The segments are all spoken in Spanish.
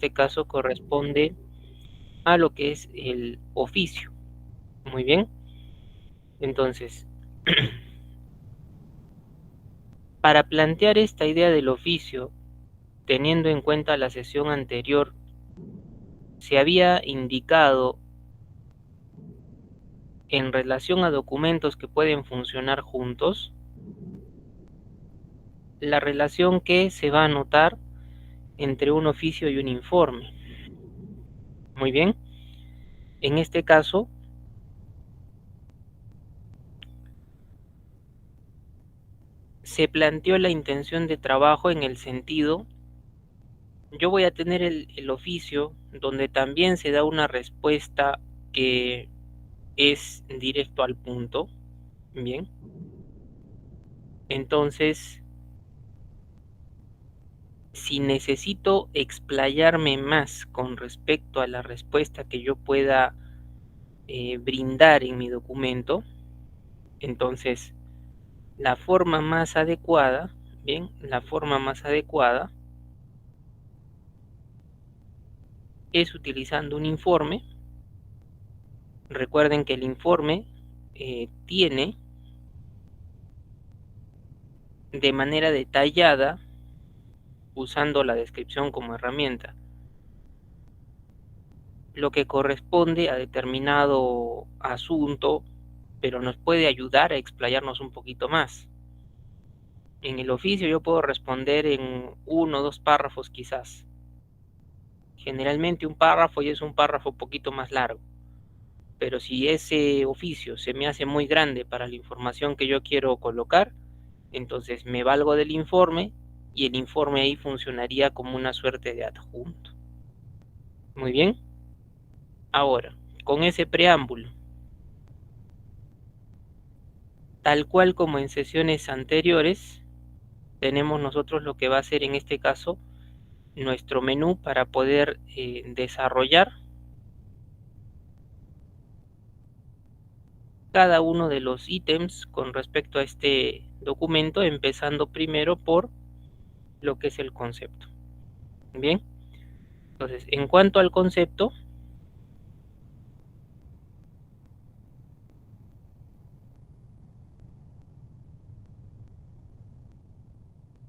este caso corresponde a lo que es el oficio. Muy bien. Entonces, para plantear esta idea del oficio, teniendo en cuenta la sesión anterior, se había indicado en relación a documentos que pueden funcionar juntos, la relación que se va a notar entre un oficio y un informe. Muy bien. En este caso, se planteó la intención de trabajo en el sentido, yo voy a tener el oficio donde también se da una respuesta que es directo al punto. Bien. Entonces, si necesito explayarme más con respecto a la respuesta que yo pueda brindar en mi documento, entonces la forma más adecuada, bien, la forma más adecuada es utilizando un informe. Recuerden que el informe tiene de manera detallada, usando la descripción como herramienta, lo que corresponde a determinado asunto, pero nos puede ayudar a explayarnos un poquito más. En el oficio yo puedo responder en 1 o 2 párrafos quizás. Generalmente un párrafo ya es un párrafo un poquito más largo. Pero si ese oficio se me hace muy grande para la información que yo quiero colocar, entonces me valgo del informe y el informe ahí funcionaría como una suerte de adjunto. Muy bien. Ahora, con ese preámbulo, tal cual como en sesiones anteriores, tenemos nosotros lo que va a ser en este caso nuestro menú para poder desarrollar cada uno de los ítems con respecto a este documento, empezando primero por lo que es el concepto. Bien, entonces en cuanto al concepto,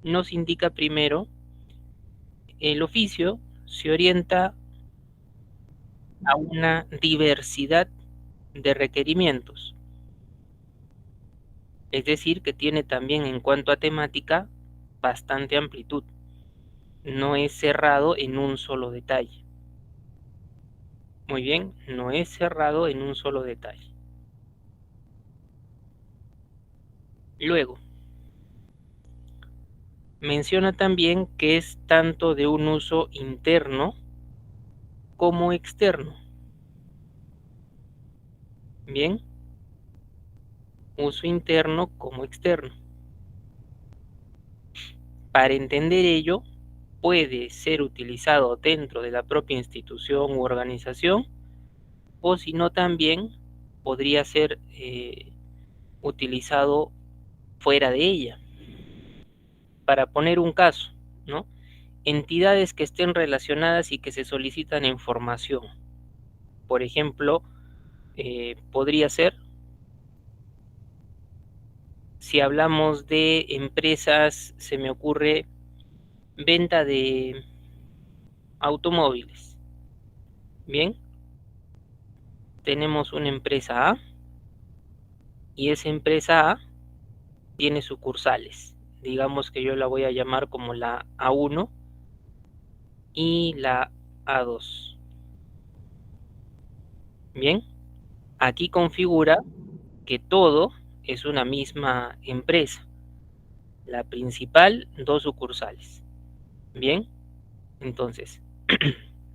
nos indica primero el oficio se orienta a una diversidad de requerimientos, es decir, que tiene también en cuanto a temática bastante amplitud, no es cerrado en un solo detalle. Muy bien, no es cerrado en un solo detalle. Luego, menciona también que es tanto de un uso interno como externo. Bien, uso interno como externo. Para entender ello, puede ser utilizado dentro de la propia institución u organización, o si no también podría ser utilizado fuera de ella. Para poner un caso, ¿no? Entidades que estén relacionadas y que se solicitan información. Por ejemplo, podría ser, si hablamos de empresas, se me ocurre venta de automóviles. Bien, tenemos una empresa A y esa empresa A tiene sucursales. Digamos que yo la voy a llamar como la A1 y la A2. Bien, aquí configura que todo es una misma empresa. La principal, 2 sucursales. Bien, entonces,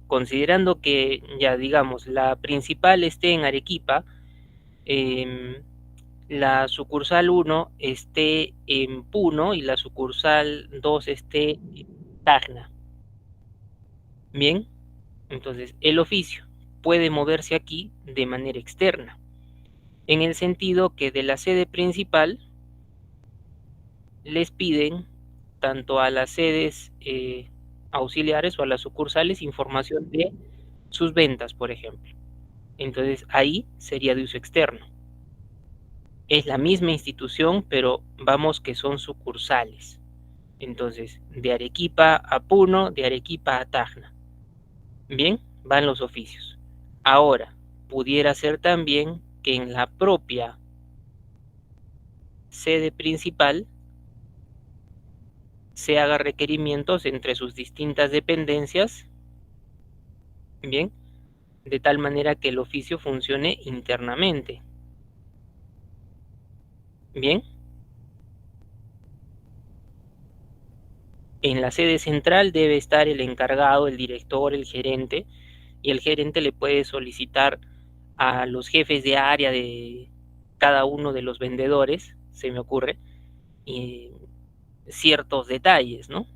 considerando que ya digamos la principal esté en Arequipa, la sucursal 1 esté en Puno y la sucursal 2 esté en Tacna. Bien, entonces el oficio puede moverse aquí de manera externa, en el sentido que de la sede principal les piden tanto a las sedes auxiliares o a las sucursales información de sus ventas, por ejemplo. Entonces ahí sería de uso externo. Es la misma institución, pero vamos que son sucursales. Entonces, de Arequipa a Puno, de Arequipa a Tacna. Bien, van los oficios. Ahora, pudiera ser también que en la propia sede principal se haga requerimientos entre sus distintas dependencias, bien, de tal manera que el oficio funcione internamente. Bien, en la sede central debe estar el encargado, el director, el gerente, y el gerente le puede solicitar a los jefes de área de cada uno de los vendedores, se me ocurre, ciertos detalles, ¿no?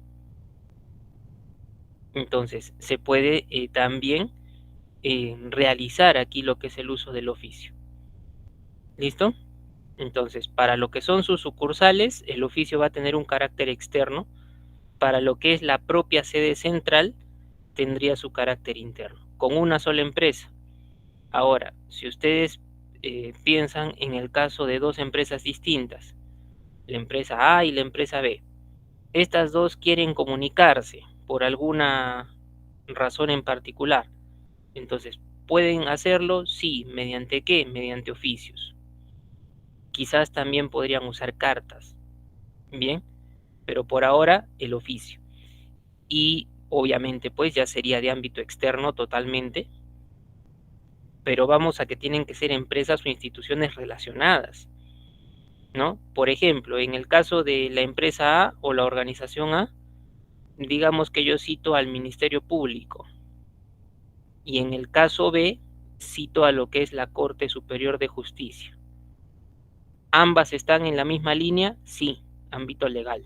Entonces, se puede también realizar aquí lo que es el uso del oficio. ¿Listo? Entonces, para lo que son sus sucursales, el oficio va a tener un carácter externo. Para lo que es la propia sede central, tendría su carácter interno, con una sola empresa. Ahora, si ustedes piensan en el caso de dos empresas distintas, la empresa A y la empresa B, estas dos quieren comunicarse por alguna razón en particular. Entonces, ¿pueden hacerlo? Sí. ¿Mediante qué? Mediante oficios. Quizás también podrían usar cartas. Bien, pero por ahora el oficio. Y obviamente pues ya sería de ámbito externo totalmente, pero vamos a que tienen que ser empresas o instituciones relacionadas, ¿no? Por ejemplo, en el caso de la empresa A o la organización A, digamos que yo cito al Ministerio Público, y en el caso B cito a lo que es la Corte Superior de Justicia. ¿Ambas están en la misma línea? Sí, ámbito legal.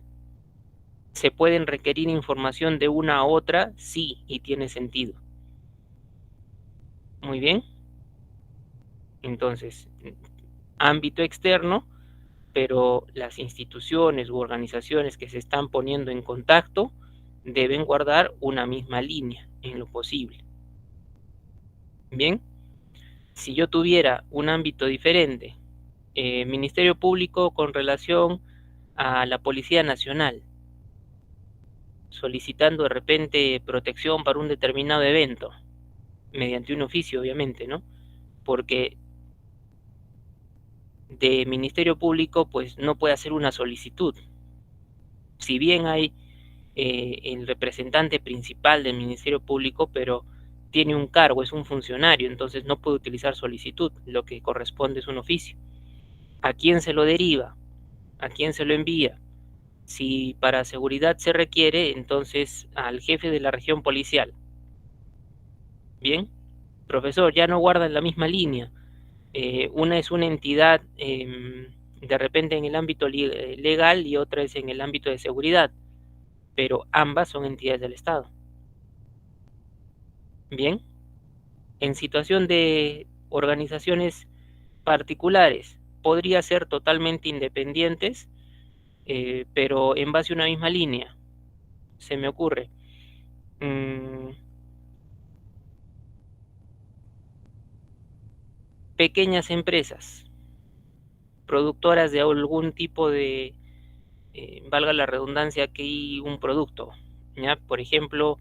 ¿Se pueden requerir información de una a otra? Sí, y tiene sentido. Muy bien. Entonces, ámbito externo, pero las instituciones u organizaciones que se están poniendo en contacto deben guardar una misma línea en lo posible. Bien, si yo tuviera un ámbito diferente, Ministerio Público con relación a la Policía Nacional, solicitando de repente protección para un determinado evento, mediante un oficio obviamente, ¿no? Porque de Ministerio Público pues no puede hacer una solicitud. Si bien hay el representante principal del Ministerio Público, pero tiene un cargo, es un funcionario, entonces no puede utilizar solicitud, lo que corresponde es un oficio. ¿A quién se lo deriva? ¿A quién se lo envía? Si para seguridad se requiere, entonces al jefe de la región policial. Bien, profesor, ya no guardan la misma línea. Una es una entidad de repente en el ámbito legal y otra es en el ámbito de seguridad, pero ambas son entidades del Estado. Bien, en situación de organizaciones particulares, podría ser totalmente independientes, pero en base a una misma línea. Se me ocurre. Pequeñas empresas, productoras de algún tipo de, valga la redundancia aquí, un producto. ¿Ya? Por ejemplo,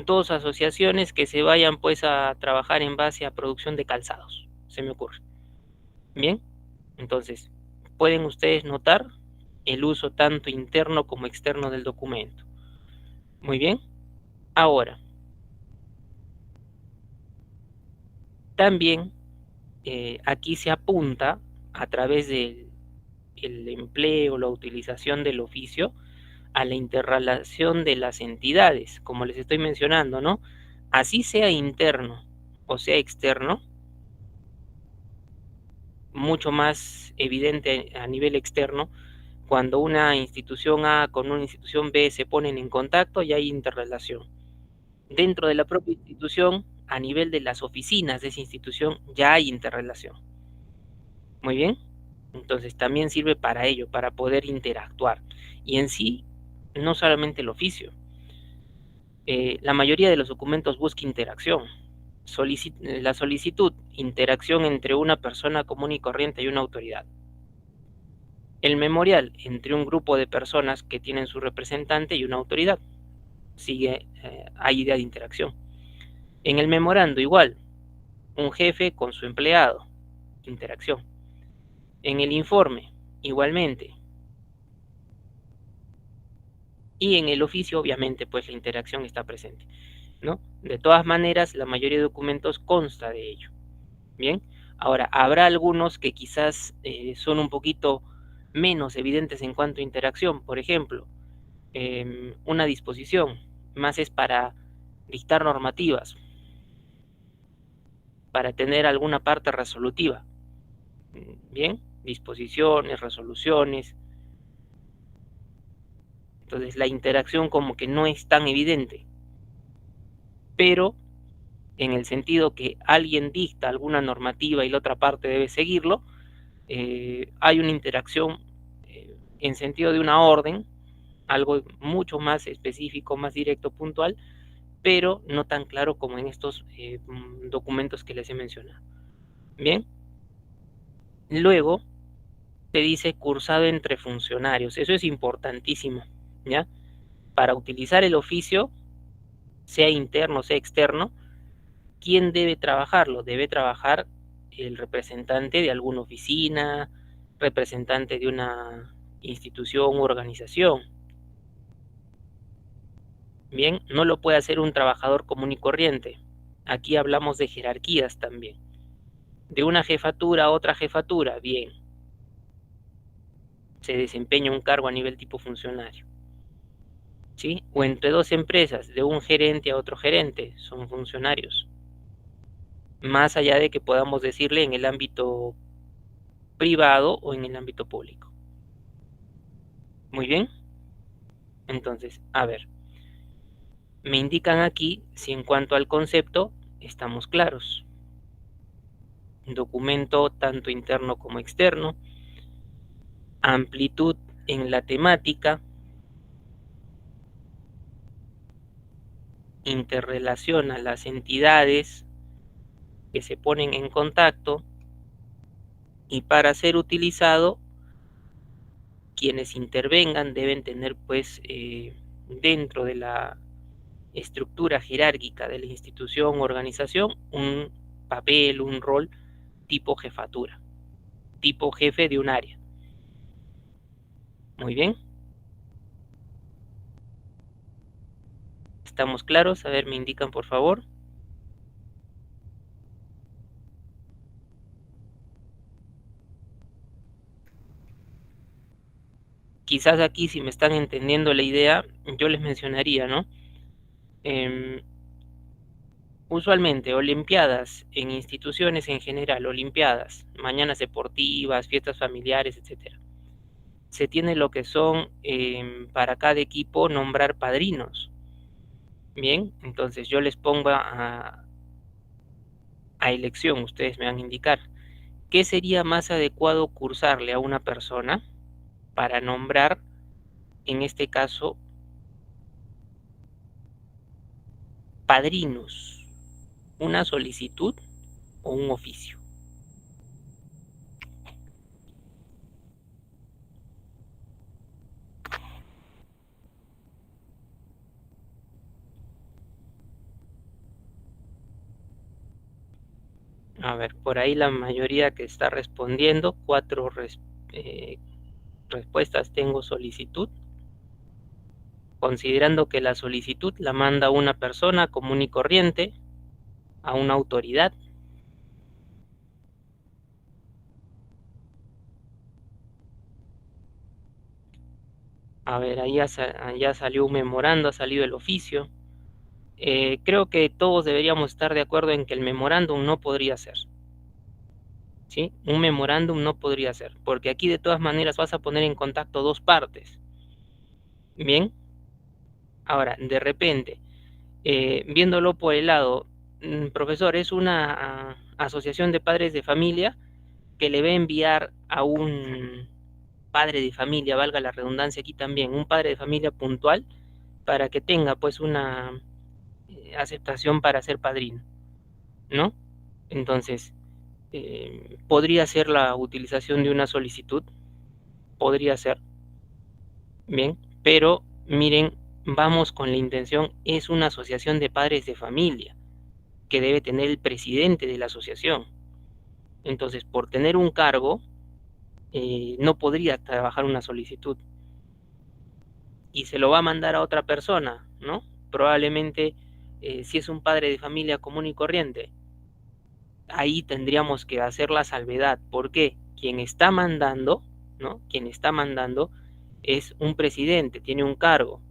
dos asociaciones que se vayan pues a trabajar en base a producción de calzados, se me ocurre. Bien, entonces pueden ustedes notar el uso tanto interno como externo del documento. Muy bien, ahora también aquí se apunta a través del empleo, la utilización del oficio, a la interrelación de las entidades, como les estoy mencionando, ¿no? Así sea interno o sea externo, mucho más evidente a nivel externo, cuando una institución A con una institución B se ponen en contacto y hay interrelación. Dentro de la propia institución, a nivel de las oficinas de esa institución, ya hay interrelación. Muy bien. Entonces también sirve para ello, para poder interactuar. Y en sí, no solamente el oficio. La mayoría de los documentos busca interacción. La solicitud, interacción entre una persona común y corriente y una autoridad. El memorial, entre un grupo de personas que tienen su representante y una autoridad. Hay idea de interacción. En el memorando igual, un jefe con su empleado, interacción. En el informe, igualmente. Y en el oficio, obviamente, pues la interacción está presente, ¿no? De todas maneras, la mayoría de documentos consta de ello. Bien, ahora, habrá algunos que quizás son un poquito menos evidentes en cuanto a interacción. Por ejemplo, una disposición, más es para dictar normativas, para tener alguna parte resolutiva. Bien, disposiciones, resoluciones. Entonces la interacción como que no es tan evidente, pero en el sentido que alguien dicta alguna normativa y la otra parte debe seguirlo, hay una interacción en sentido de una orden, algo mucho más específico, más directo, puntual, pero no tan claro como en estos documentos que les he mencionado. Bien, luego te dice cursado entre funcionarios. Eso es importantísimo, ¿ya? Para utilizar el oficio, sea interno, sea externo, ¿quién debe trabajarlo? Debe trabajar el representante de alguna oficina, representante de una institución u organización. Bien, no lo puede hacer un trabajador común y corriente. Aquí hablamos de jerarquías también. De una jefatura a otra jefatura, bien. Se desempeña un cargo a nivel tipo funcionario. ¿Sí? O entre dos empresas, de un gerente a otro gerente, son funcionarios. Más allá de que podamos decirle en el ámbito privado o en el ámbito público. Muy bien. Entonces, a ver, me indican aquí si en cuanto al concepto estamos claros. Documento tanto interno como externo, amplitud en la temática, interrelaciona las entidades que se ponen en contacto y para ser utilizado quienes intervengan deben tener pues dentro de la estructura jerárquica de la institución o organización un papel, un rol tipo jefatura, tipo jefe de un área. Muy bien. ¿Estamos claros? A ver, me indican por favor. Quizás aquí, si me están entendiendo la idea, yo les mencionaría, ¿no? Usualmente, olimpiadas en instituciones en general, olimpiadas, mañanas deportivas, fiestas familiares, etcétera. Se tiene lo que son para cada equipo nombrar padrinos. Bien, entonces yo les pongo a elección, ustedes me van a indicar qué sería más adecuado cursarle a una persona para nombrar, en este caso, padrinos, una solicitud o un oficio. A ver, por ahí la mayoría que está respondiendo, 4 respuestas tengo solicitud, considerando que la solicitud la manda una persona común y corriente a una autoridad. A ver, ahí ya salió un memorando, ha salido el oficio. Creo que todos deberíamos estar de acuerdo en que el memorándum no podría ser. ¿Sí? Un memorándum no podría ser, porque aquí de todas maneras vas a poner en contacto dos partes. Bien, ahora, de repente, viéndolo por el lado, profesor, es una asociación de padres de familia, que le va a enviar a un padre de familia, valga la redundancia aquí también, un padre de familia puntual, para que tenga pues una aceptación para ser padrino, ¿no? Entonces, podría ser la utilización de una solicitud, podría ser, bien, pero miren, vamos con la intención, es una asociación de padres de familia que debe tener el presidente de la asociación. Entonces, por tener un cargo, no podría trabajar una solicitud y se lo va a mandar a otra persona, ¿no? Probablemente, si es un padre de familia común y corriente, ahí tendríamos que hacer la salvedad, porque quien está mandando, ¿no? Quien está mandando es un presidente, tiene un cargo.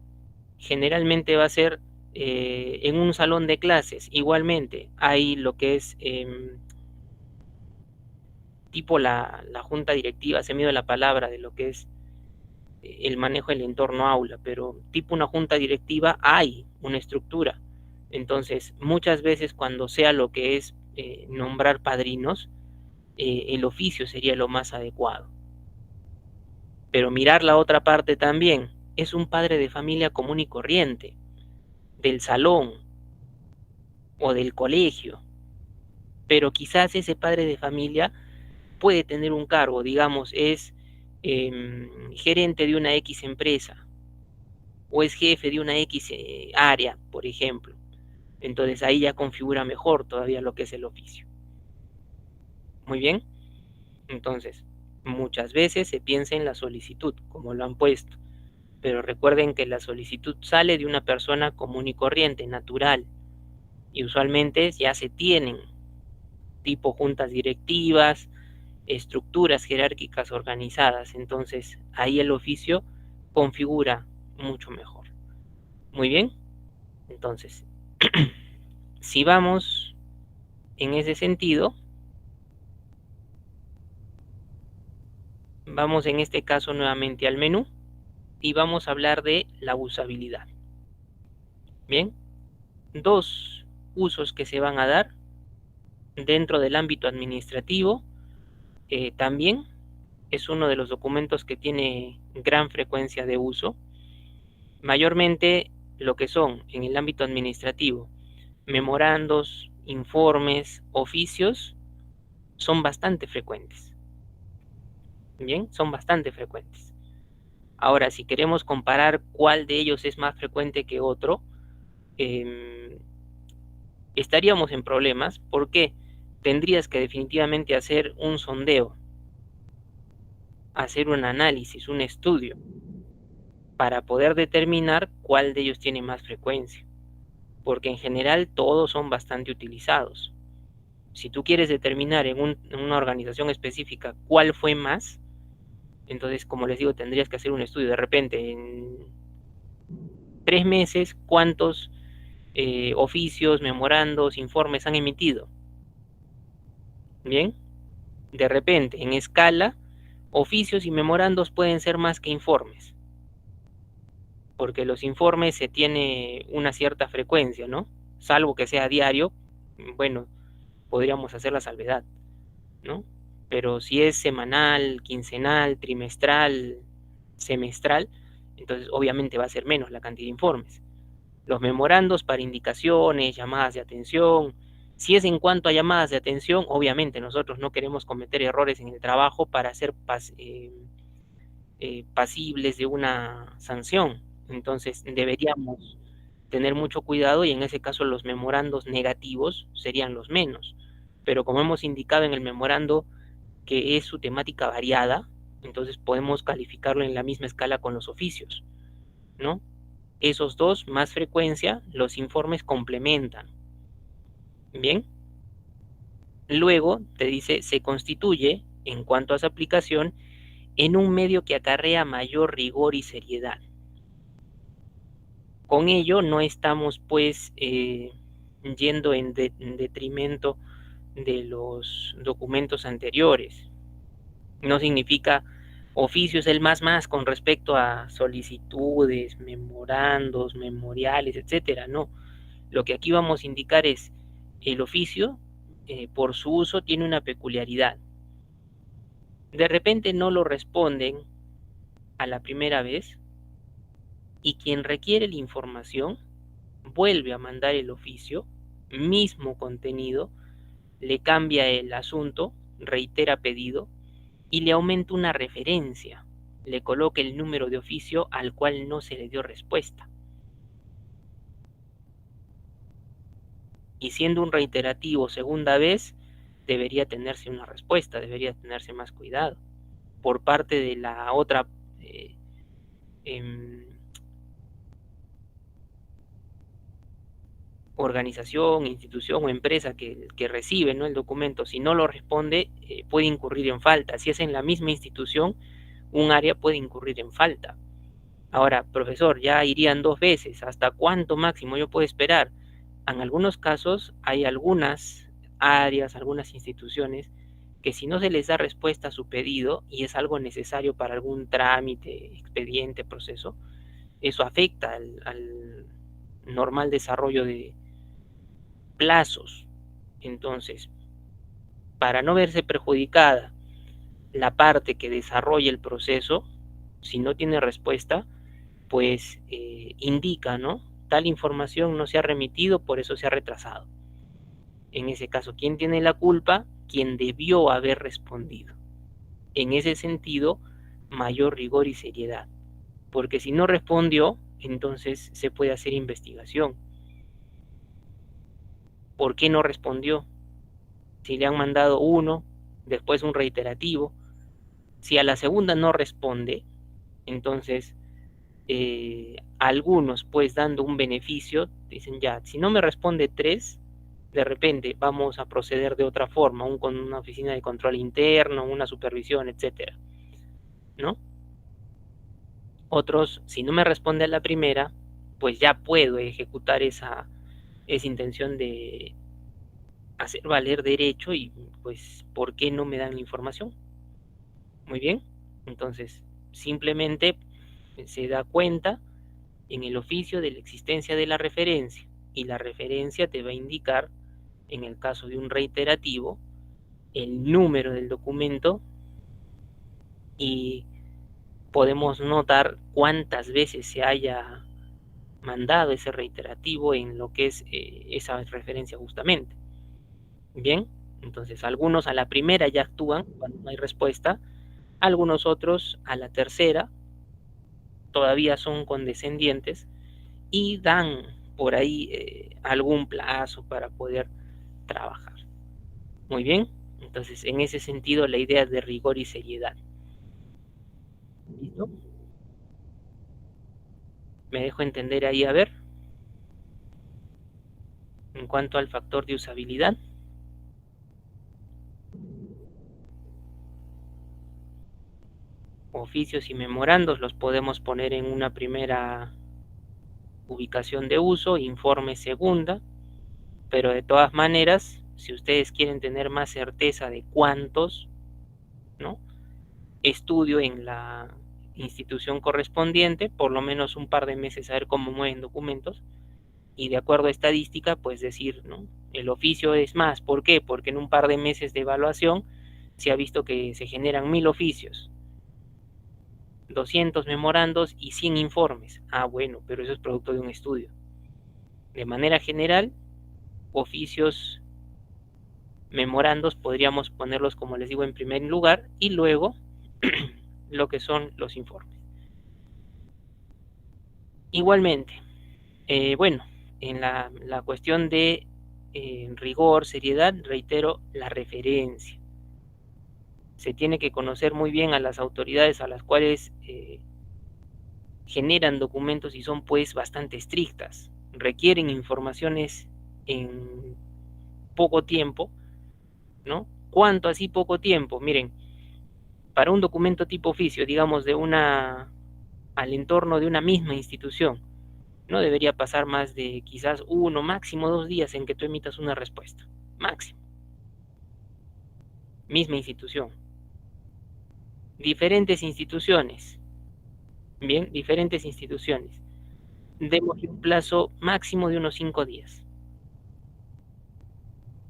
Generalmente va a ser en un salón de clases. Igualmente, hay lo que es tipo la junta directiva, se me dio la palabra de lo que es el manejo del entorno aula, pero tipo una junta directiva hay una estructura. Entonces, muchas veces cuando sea lo que es nombrar padrinos, el oficio sería lo más adecuado. Pero mirar la otra parte también, es un padre de familia común y corriente, del salón o del colegio, pero quizás ese padre de familia puede tener un cargo, digamos, es gerente de una X empresa o es jefe de una X área, por ejemplo. Entonces ahí ya configura mejor todavía lo que es el oficio. Muy bien, entonces muchas veces se piensa en la solicitud, como lo han puesto, pero recuerden que la solicitud sale de una persona común y corriente, natural, y usualmente ya se tienen tipo juntas directivas, estructuras jerárquicas organizadas, entonces ahí el oficio configura mucho mejor. Muy bien, entonces, si vamos en ese sentido, vamos en este caso nuevamente al menú y vamos a hablar de la usabilidad. Bien, dos usos que se van a dar dentro del ámbito administrativo. También es uno de los documentos que tiene gran frecuencia de uso. Mayormente lo que son en el ámbito administrativo, memorandos, informes, oficios, son bastante frecuentes. Bien, son bastante frecuentes. Ahora, si queremos comparar cuál de ellos es más frecuente que otro, estaríamos en problemas porque tendrías que definitivamente hacer un sondeo, hacer un análisis, un estudio, para poder determinar cuál de ellos tiene más frecuencia, porque en general todos son bastante utilizados. Si tú quieres determinar en una organización específica cuál fue más, entonces, como les digo, tendrías que hacer un estudio de repente en 3 meses, cuántos oficios, memorandos, informes han emitido. Bien, de repente, en escala, oficios y memorandos pueden ser más que informes, porque los informes se tiene una cierta frecuencia, ¿no? Salvo que sea diario, bueno, podríamos hacer la salvedad, ¿no? Pero si es semanal, quincenal, trimestral, semestral, entonces obviamente va a ser menos la cantidad de informes. Los memorandos para indicaciones, llamadas de atención. Si es en cuanto a llamadas de atención, obviamente nosotros no queremos cometer errores en el trabajo para ser pasibles de una sanción. Entonces deberíamos tener mucho cuidado y en ese caso los memorandos negativos serían los menos. Pero como hemos indicado en el memorando que es su temática variada, entonces podemos calificarlo en la misma escala con los oficios, ¿no? Esos dos, más frecuencia, los informes complementan. Bien. Luego te dice, se constituye, en cuanto a su aplicación, en un medio que acarrea mayor rigor y seriedad. Con ello no estamos pues yendo en detrimento de los documentos anteriores. No significa oficio es el más con respecto a solicitudes, memorandos, memoriales, etcétera. No, lo que aquí vamos a indicar es el oficio, por su uso, tiene una peculiaridad. De repente no lo responden a la primera vez y quien requiere la información vuelve a mandar el oficio, mismo contenido, le cambia el asunto, reitera pedido y le aumenta una referencia, le coloca el número de oficio al cual no se le dio respuesta. Y siendo un reiterativo segunda vez, debería tenerse una respuesta, debería tenerse más cuidado por parte de la otra eh, organización, institución o empresa que recibe, ¿no?, el documento. Si no lo responde, puede incurrir en falta. Si es en la misma institución, un área puede incurrir en falta. Ahora, profesor, ya irían 2 veces. ¿Hasta cuánto máximo yo puedo esperar? En algunos casos hay algunas áreas, algunas instituciones que si no se les da respuesta a su pedido y es algo necesario para algún trámite, expediente, proceso, eso afecta al normal desarrollo de plazos. Entonces, para no verse perjudicada la parte que desarrolla el proceso, si no tiene respuesta, pues indica, ¿no? Tal información no se ha remitido, por eso se ha retrasado. En ese caso, ¿quién tiene la culpa? Quien debió haber respondido. En ese sentido, mayor rigor y seriedad. Porque si no respondió, entonces se puede hacer investigación. ¿Por qué no respondió? Si le han mandado uno, después un reiterativo, si a la segunda no responde, entonces algunos, pues dando un beneficio, dicen ya, si no me responde 3, de repente vamos a proceder de otra forma, con una oficina de control interno, una supervisión, etcétera, ¿no? Otros, si no me responde a la primera, pues ya puedo ejecutar esa intención de hacer valer derecho y pues, ¿por qué no me dan la información? Muy bien, entonces simplemente se da cuenta en el oficio de la existencia de la referencia y la referencia te va a indicar, en el caso de un reiterativo, el número del documento y podemos notar cuántas veces se haya mandado ese reiterativo en lo que es esa referencia justamente. Bien, entonces algunos a la primera ya actúan cuando no hay respuesta, algunos otros a la tercera todavía son condescendientes y dan por ahí algún plazo para poder trabajar. Muy bien, entonces en ese sentido la idea es de rigor y seriedad. ¿Listo? ¿Me dejo entender ahí? A ver, en cuanto al factor de usabilidad. Oficios y memorandos los podemos poner en una primera ubicación de uso, informe segunda, pero de todas maneras, si ustedes quieren tener más certeza de cuántos, ¿no?, estudio en la institución correspondiente, por lo menos un par de meses a ver cómo mueven documentos, y de acuerdo a estadística, pues decir, ¿no?, el oficio es más. ¿Por qué? Porque en un par de meses de evaluación se ha visto que se generan 1000 oficios, 200 memorandos y 100 informes. Ah, bueno, pero eso es producto de un estudio. De manera general, oficios, memorandos, podríamos ponerlos, como les digo, en primer lugar y luego lo que son los informes. Igualmente, bueno, en la cuestión de rigor, seriedad, reitero, la referencia. Se tiene que conocer muy bien a las autoridades a las cuales generan documentos y son pues bastante estrictas. Requieren informaciones en poco tiempo, ¿no? ¿Cuánto así poco tiempo? Miren, para un documento tipo oficio, digamos, al entorno de una misma institución, no debería pasar más de quizás 1, máximo 2 días en que tú emitas una respuesta. Máximo. Misma institución. Diferentes instituciones. Bien, diferentes instituciones. Demos un plazo máximo de unos 5 días.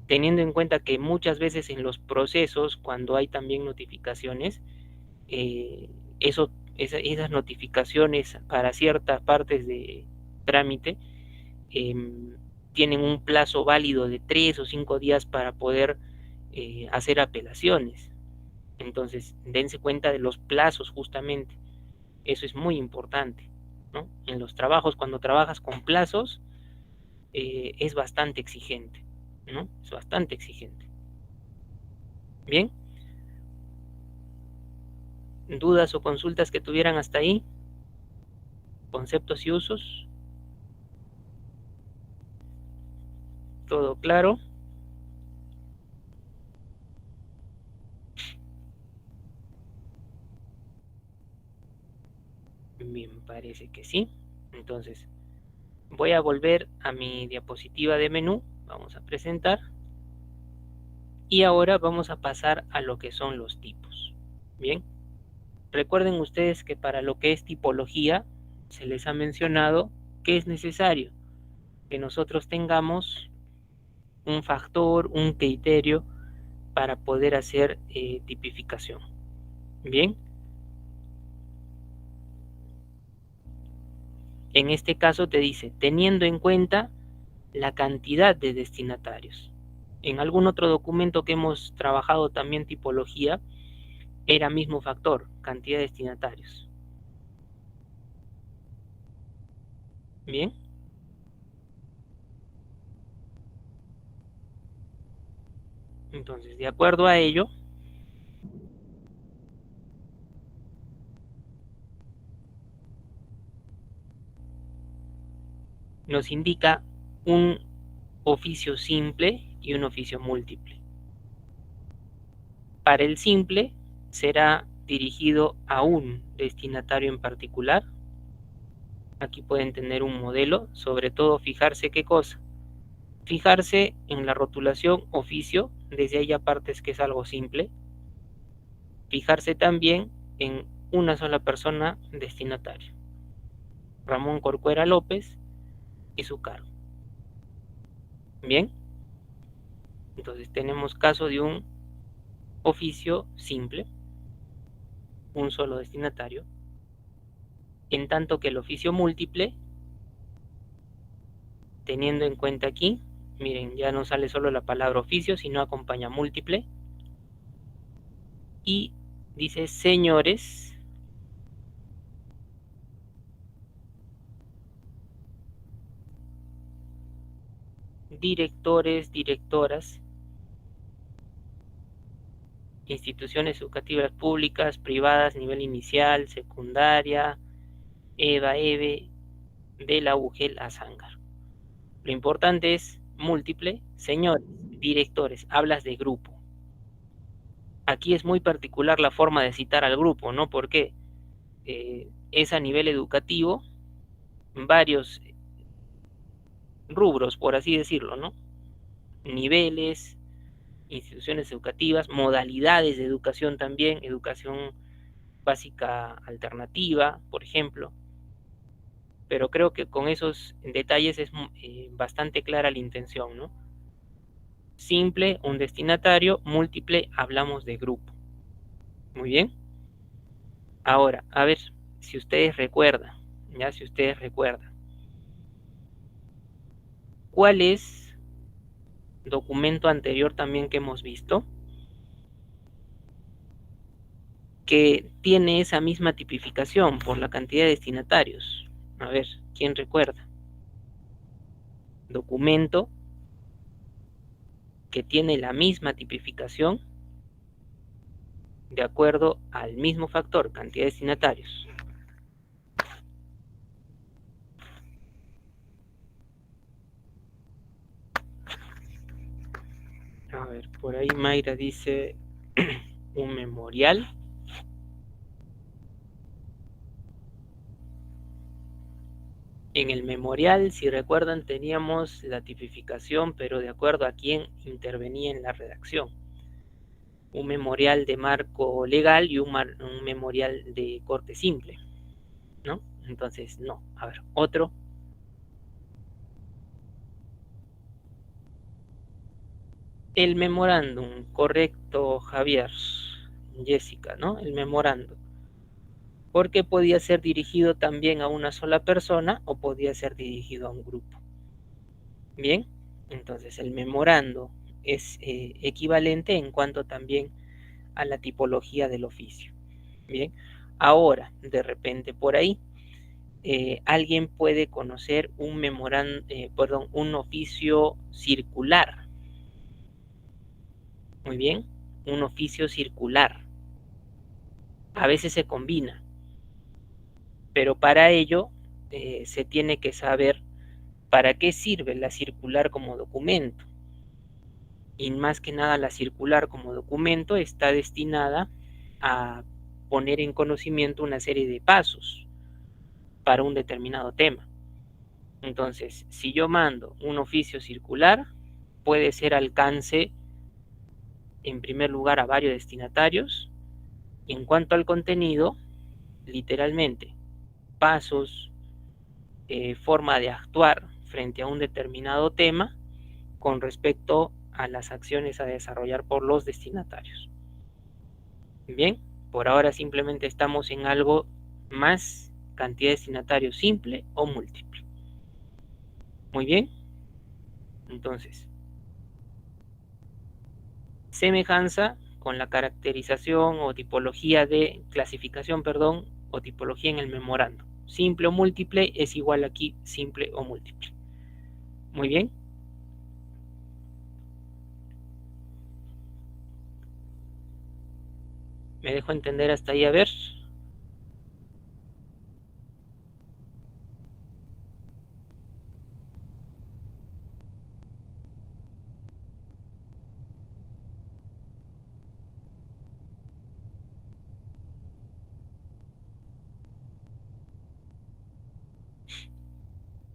teniendo en cuenta que muchas veces en los procesos, cuando hay también notificaciones, esas notificaciones para ciertas partes de trámite tienen un plazo válido de 3 o 5 días para poder hacer apelaciones. Entonces, dense cuenta de los plazos justamente. Eso es muy importante, ¿no? En los trabajos, cuando trabajas con plazos, es bastante exigente, ¿no? Es bastante exigente. Bien. ¿Dudas o consultas que tuvieran hasta ahí? ¿Conceptos y usos? ¿Todo claro? Bien, parece que sí. Entonces, voy a volver a mi diapositiva de menú. Vamos a presentar. Y ahora vamos a pasar a lo que son los tipos. Bien. Recuerden ustedes que para lo que es tipología, se les ha mencionado que es necesario que nosotros tengamos un factor, un criterio para poder hacer tipificación. Bien. En este caso te dice, teniendo en cuenta la cantidad de destinatarios. En algún otro documento que hemos trabajado también tipología, era mismo factor, cantidad de destinatarios. Bien. Entonces, de acuerdo a ello, nos indica un oficio simple y un oficio múltiple. Para el simple será dirigido a un destinatario en particular. Aquí pueden tener un modelo, sobre todo fijarse qué cosa. Fijarse en la rotulación oficio, desde ahí partes que es algo simple. Fijarse también en una sola persona destinatario. Ramón Corcuera López y su cargo. Bien. Entonces tenemos caso de un oficio simple, un solo destinatario, en tanto que el oficio múltiple, teniendo en cuenta aquí, miren, ya no sale solo la palabra oficio, sino acompaña múltiple, y dice señores, directores, directoras, instituciones educativas públicas, privadas, nivel inicial, secundaria, EVA, EVE, de la UGEL a Zángar. Lo importante es múltiple, señores, directores, hablas de grupo. Aquí es muy particular la forma de citar al grupo, ¿no? Porque es a nivel educativo, varios rubros, por así decirlo, ¿no? Niveles, instituciones educativas, modalidades de educación también, educación básica alternativa, por ejemplo. Pero creo que con esos detalles es bastante clara la intención, ¿no? Simple, un destinatario, múltiple, hablamos de grupo. Muy bien. Ahora, a ver, si ustedes recuerdan, ya si ustedes recuerdan, ¿cuál es documento anterior también que hemos visto? Que tiene esa misma tipificación por la cantidad de destinatarios. A ver, ¿quién recuerda? Documento que tiene la misma tipificación de acuerdo al mismo factor, cantidad de destinatarios. A ver, por ahí Mayra dice un memorial. En el memorial, si recuerdan, teníamos la tipificación, pero de acuerdo a quién intervenía en la redacción. Un memorial de marco legal y un memorial de corte simple, ¿no? Entonces, no. A ver, otro. El memorándum, correcto, Javier, Jessica, ¿no? El memorándum. Porque podía ser dirigido también a una sola persona o podía ser dirigido a un grupo. Bien, entonces el memorando es equivalente en cuanto también a la tipología del oficio. Bien, ahora, de repente por ahí, alguien puede conocer un un oficio circular. Muy bien, un oficio circular. A veces se combina, pero para ello se tiene que saber para qué sirve la circular como documento. Y más que nada la circular como documento está destinada a poner en conocimiento una serie de pasos para un determinado tema. Entonces, si yo mando un oficio circular, puede ser alcance en primer lugar a varios destinatarios. Y en cuanto al contenido, literalmente, pasos, forma de actuar frente a un determinado tema con respecto a las acciones a desarrollar por los destinatarios. Bien, por ahora simplemente estamos en algo más cantidad de destinatarios simple o múltiple. Muy bien, entonces, semejanza con la caracterización o tipología de clasificación, perdón, o tipología en el memorando. Simple o múltiple es igual aquí simple o múltiple. Muy bien. ¿Me dejo entender hasta ahí? A ver.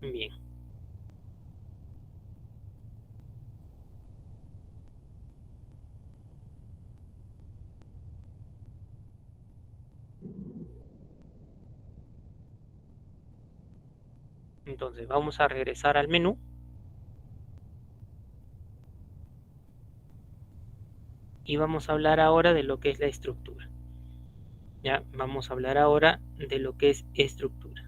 Bien. Entonces vamos a regresar al menú. Y vamos a hablar ahora de lo que es la estructura. Ya, vamos a hablar ahora de lo que es estructura.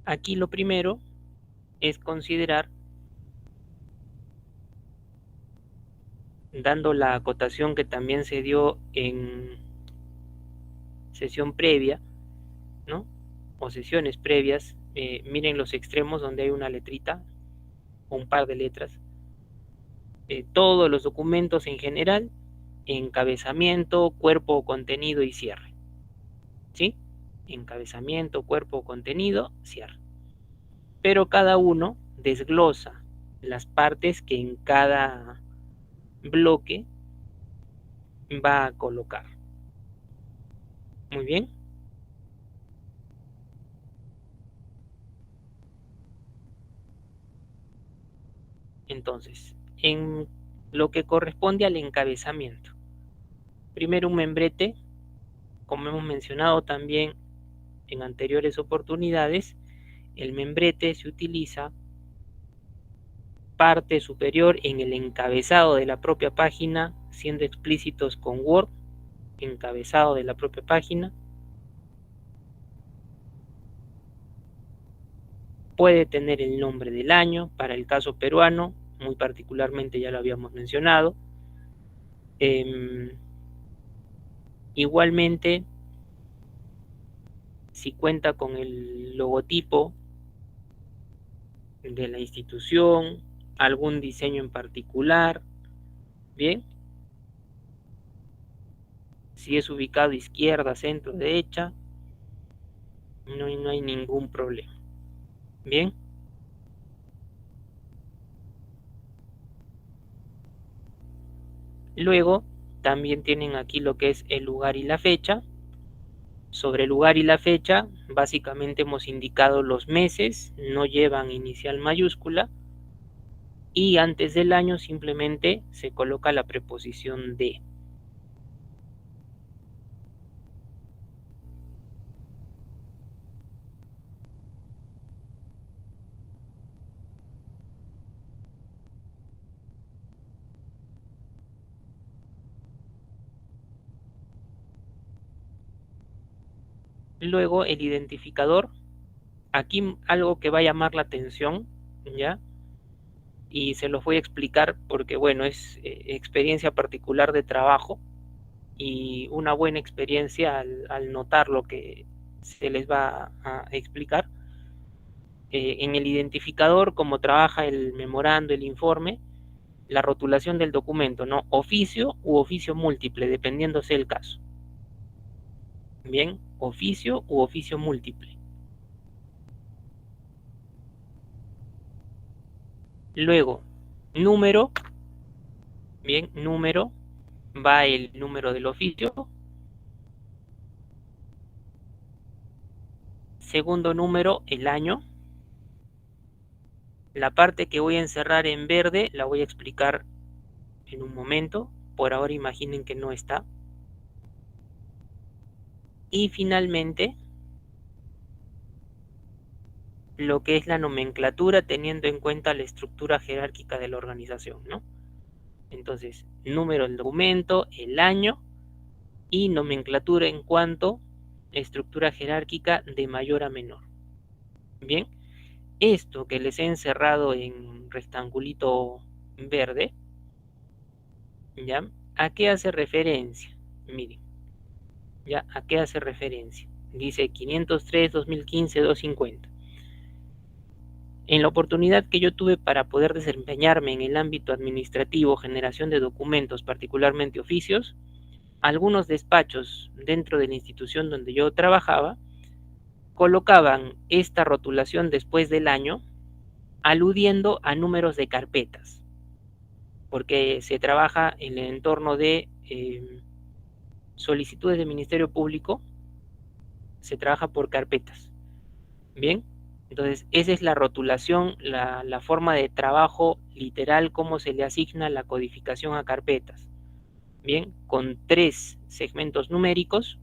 Aquí lo primero es considerar, dando la acotación que también se dio en sesión previa, ¿no? O sesiones previas, miren los extremos donde hay una letrita o un par de letras. Todos los documentos en general, encabezamiento, cuerpo, contenido y cierre. ¿Sí? Encabezamiento, cuerpo, contenido, cierre. Pero cada uno desglosa las partes que en cada bloque va a colocar. Muy bien. Entonces, en lo que corresponde al encabezamiento, primero un membrete, como hemos mencionado también en anteriores oportunidades, el membrete se utiliza parte superior en el encabezado de la propia página, siendo explícitos con Word, encabezado de la propia página. Puede tener el nombre del año, para el caso peruano, muy particularmente ya lo habíamos mencionado. Igualmente, si cuenta con el logotipo de la institución, algún diseño en particular, bien, si es ubicado izquierda, centro, derecha, no hay ningún problema. Bien. Luego también tienen aquí lo que es el lugar y la fecha. Sobre el lugar y la fecha, básicamente hemos indicado los meses, no llevan inicial mayúscula, y antes del año simplemente se coloca la preposición de. Luego el identificador, aquí algo que va a llamar la atención, ¿ya? Y se los voy a explicar porque, bueno, es experiencia particular de trabajo y una buena experiencia al notar lo que se les va a explicar. En el identificador, como trabaja el memorando, el informe, la rotulación del documento, ¿no? Oficio u oficio múltiple, dependiéndose el caso. Bien, oficio u oficio múltiple. Luego, número, bien, número, va el número del oficio. Segundo número, el año. La parte que voy a encerrar en verde la voy a explicar en un momento. Por ahora imaginen que no está. Y finalmente, lo que es la nomenclatura teniendo en cuenta la estructura jerárquica de la organización, ¿no? Entonces, número del documento, el año y nomenclatura en cuanto a estructura jerárquica de mayor a menor. Bien, esto que les he encerrado en rectangulito verde, ¿ya? ¿A qué hace referencia? Miren, ¿ya? ¿A qué hace referencia? Dice 503, 2015, 250. En la oportunidad que yo tuve para poder desempeñarme en el ámbito administrativo, generación de documentos, particularmente oficios, algunos despachos dentro de la institución donde yo trabajaba colocaban esta rotulación después del año aludiendo a números de carpetas, porque se trabaja en el entorno de solicitudes del Ministerio Público, se trabaja por carpetas. Bien, entonces esa es la rotulación, la forma de trabajo literal, cómo se le asigna la codificación a carpetas. Bien, con 3 segmentos numéricos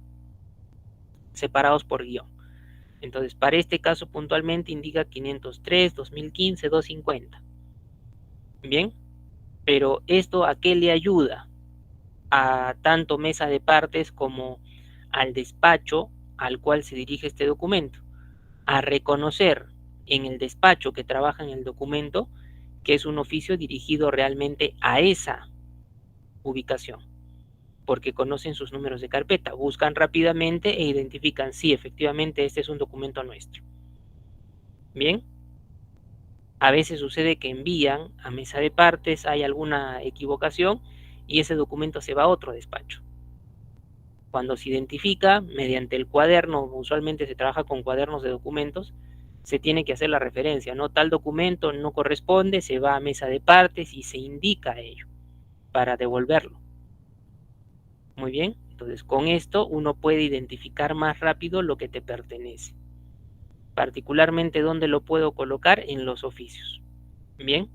separados por guión. Entonces, para este caso puntualmente indica 503, 2015, 250. Bien, pero esto ¿a qué le ayuda? A tanto mesa de partes como al despacho al cual se dirige este documento, a reconocer en el despacho que trabaja en el documento que es un oficio dirigido realmente a esa ubicación, porque conocen sus números de carpeta, buscan rápidamente e identifican si efectivamente este es un documento nuestro. Bien, a veces sucede que envían a mesa de partes, hay alguna equivocación y ese documento se va a otro despacho. Cuando se identifica mediante el cuaderno, usualmente se trabaja con cuadernos de documentos, se tiene que hacer la referencia, ¿no? Tal documento no corresponde, se va a mesa de partes y se indica ello para devolverlo. Muy bien, entonces con esto uno puede identificar más rápido lo que te pertenece. Particularmente, ¿dónde lo puedo colocar? En los oficios. Bien.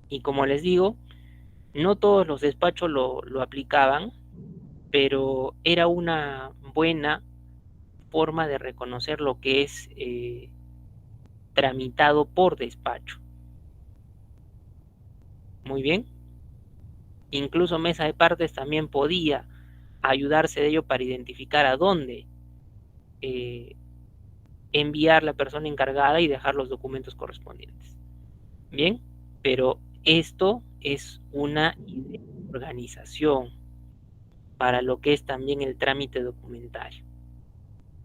Y como les digo, no todos los despachos lo aplicaban, pero era una buena forma de reconocer lo que es tramitado por despacho. Muy bien. Incluso mesa de partes también podía ayudarse de ello para identificar a dónde enviar la persona encargada y dejar los documentos correspondientes. Bien, pero esto es una organización para lo que es también el trámite documentario.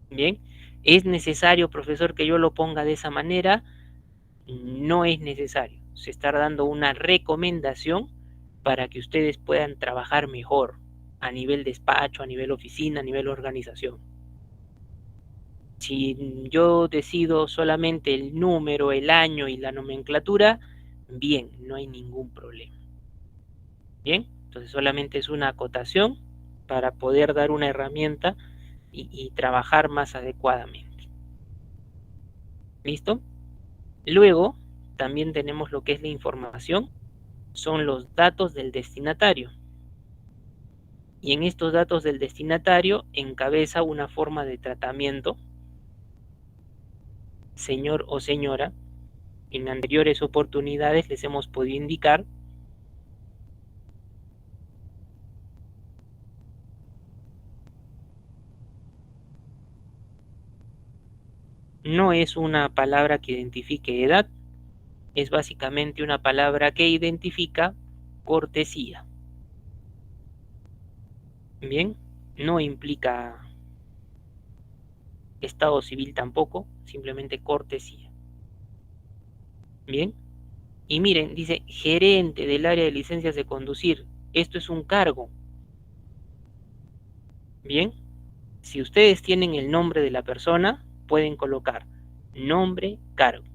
Bien, ¿es necesario, profesor, que yo lo ponga de esa manera? No es necesario. Se está dando una recomendación para que ustedes puedan trabajar mejor a nivel despacho, a nivel oficina, a nivel organización. Si yo decido solamente el número, el año y la nomenclatura, bien, no hay ningún problema. Bien, entonces solamente es una acotación para poder dar una herramienta y trabajar más adecuadamente. ¿Listo? Luego, también tenemos lo que es la información, son los datos del destinatario. Y en estos datos del destinatario encabeza una forma de tratamiento, señor o señora. En anteriores oportunidades les hemos podido indicar no es una palabra que identifique edad, es básicamente una palabra que identifica cortesía. Bien, no implica estado civil tampoco, simplemente cortesía. Bien, y miren, dice gerente del área de licencias de conducir. Esto es un cargo. Bien, si ustedes tienen el nombre de la persona, pueden colocar nombre, cargo.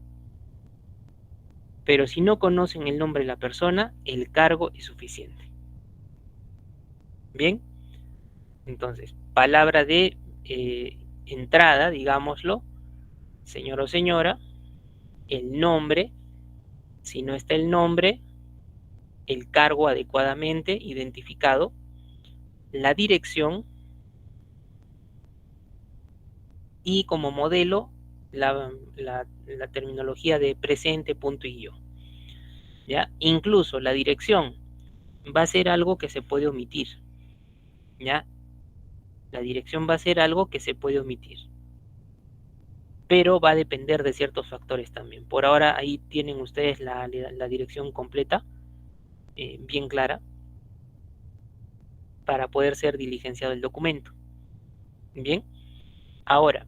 Pero si no conocen el nombre de la persona, el cargo es suficiente. Bien, entonces, palabra de entrada, digámoslo, señor o señora, el nombre, si no está el nombre, el cargo adecuadamente identificado, la dirección y como modelo la terminología de presente, punto y yo. ¿Ya? Incluso la dirección va a ser algo que se puede omitir. ¿Ya? La dirección va a ser algo que se puede omitir. Pero va a depender de ciertos factores también. Por ahora ahí tienen ustedes la dirección completa, bien clara, para poder ser diligenciado el documento. Bien, ahora,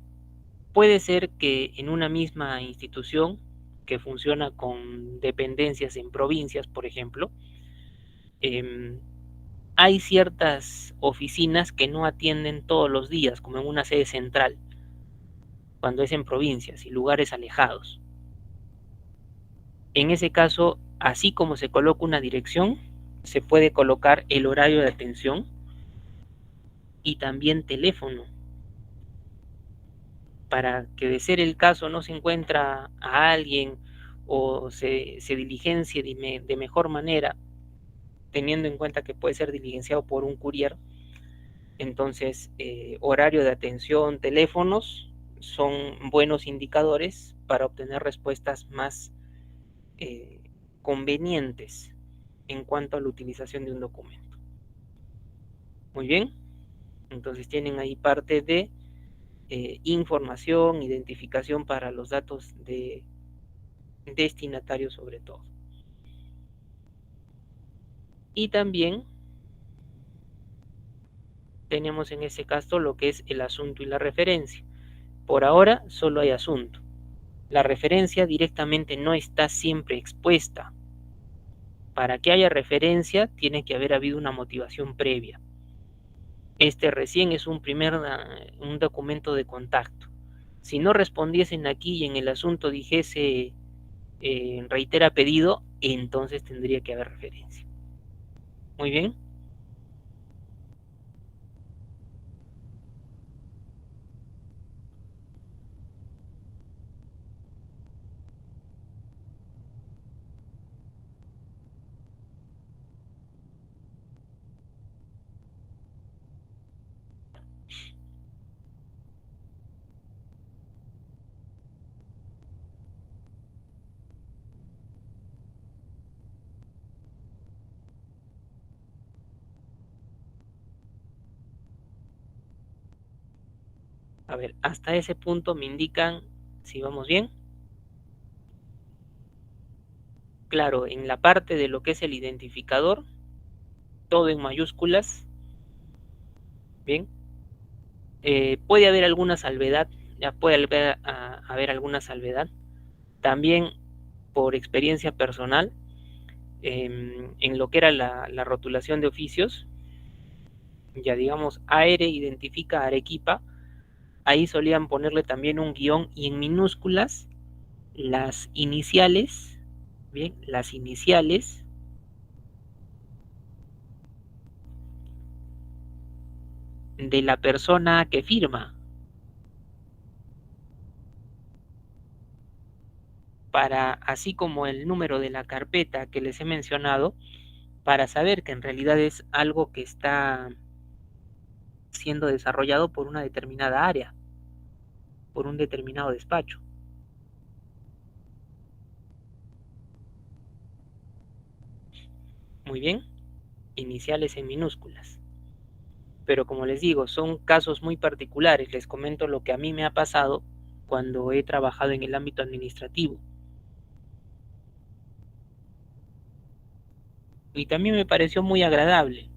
puede ser que en una misma institución que funciona con dependencias en provincias, por ejemplo, hay ciertas oficinas que no atienden todos los días, como en una sede central, cuando es en provincias y lugares alejados. En ese caso, así como se coloca una dirección, se puede colocar el horario de atención y también teléfono, para que de ser el caso no se encuentra a alguien o se diligencie de mejor manera, teniendo en cuenta que puede ser diligenciado por un courier. Entonces, horario de atención, teléfonos son buenos indicadores para obtener respuestas más convenientes en cuanto a la utilización de un documento. Muy bien, entonces tienen ahí parte de información, identificación para los datos de destinatario sobre todo. Y también tenemos en ese caso lo que es el asunto y la referencia. Por ahora solo hay asunto. La referencia directamente no está siempre expuesta. Para que haya referencia tiene que haber habido una motivación previa. Este recién es un documento de contacto. Si no respondiesen aquí y en el asunto dijese reitera pedido, entonces tendría que haber referencia. Muy bien. A ver, hasta ese punto me indican si vamos bien. Claro, en la parte de lo que es el identificador, todo en mayúsculas. Bien. Puede haber alguna salvedad, ya puede haber alguna salvedad. También por experiencia personal, en lo que era la rotulación de oficios, ya digamos, AR identifica Arequipa, ahí solían ponerle también un guión y en minúsculas las iniciales Bien, las iniciales de la persona que firma, para, así como el número de la carpeta que les he mencionado, para saber que en realidad es algo que está siendo desarrollado por una determinada área, por un determinado despacho. Muy bien, iniciales en minúsculas. Pero como les digo, son casos muy particulares. Les comento lo que a mí me ha pasado cuando he trabajado en el ámbito administrativo. Y también me pareció muy agradable.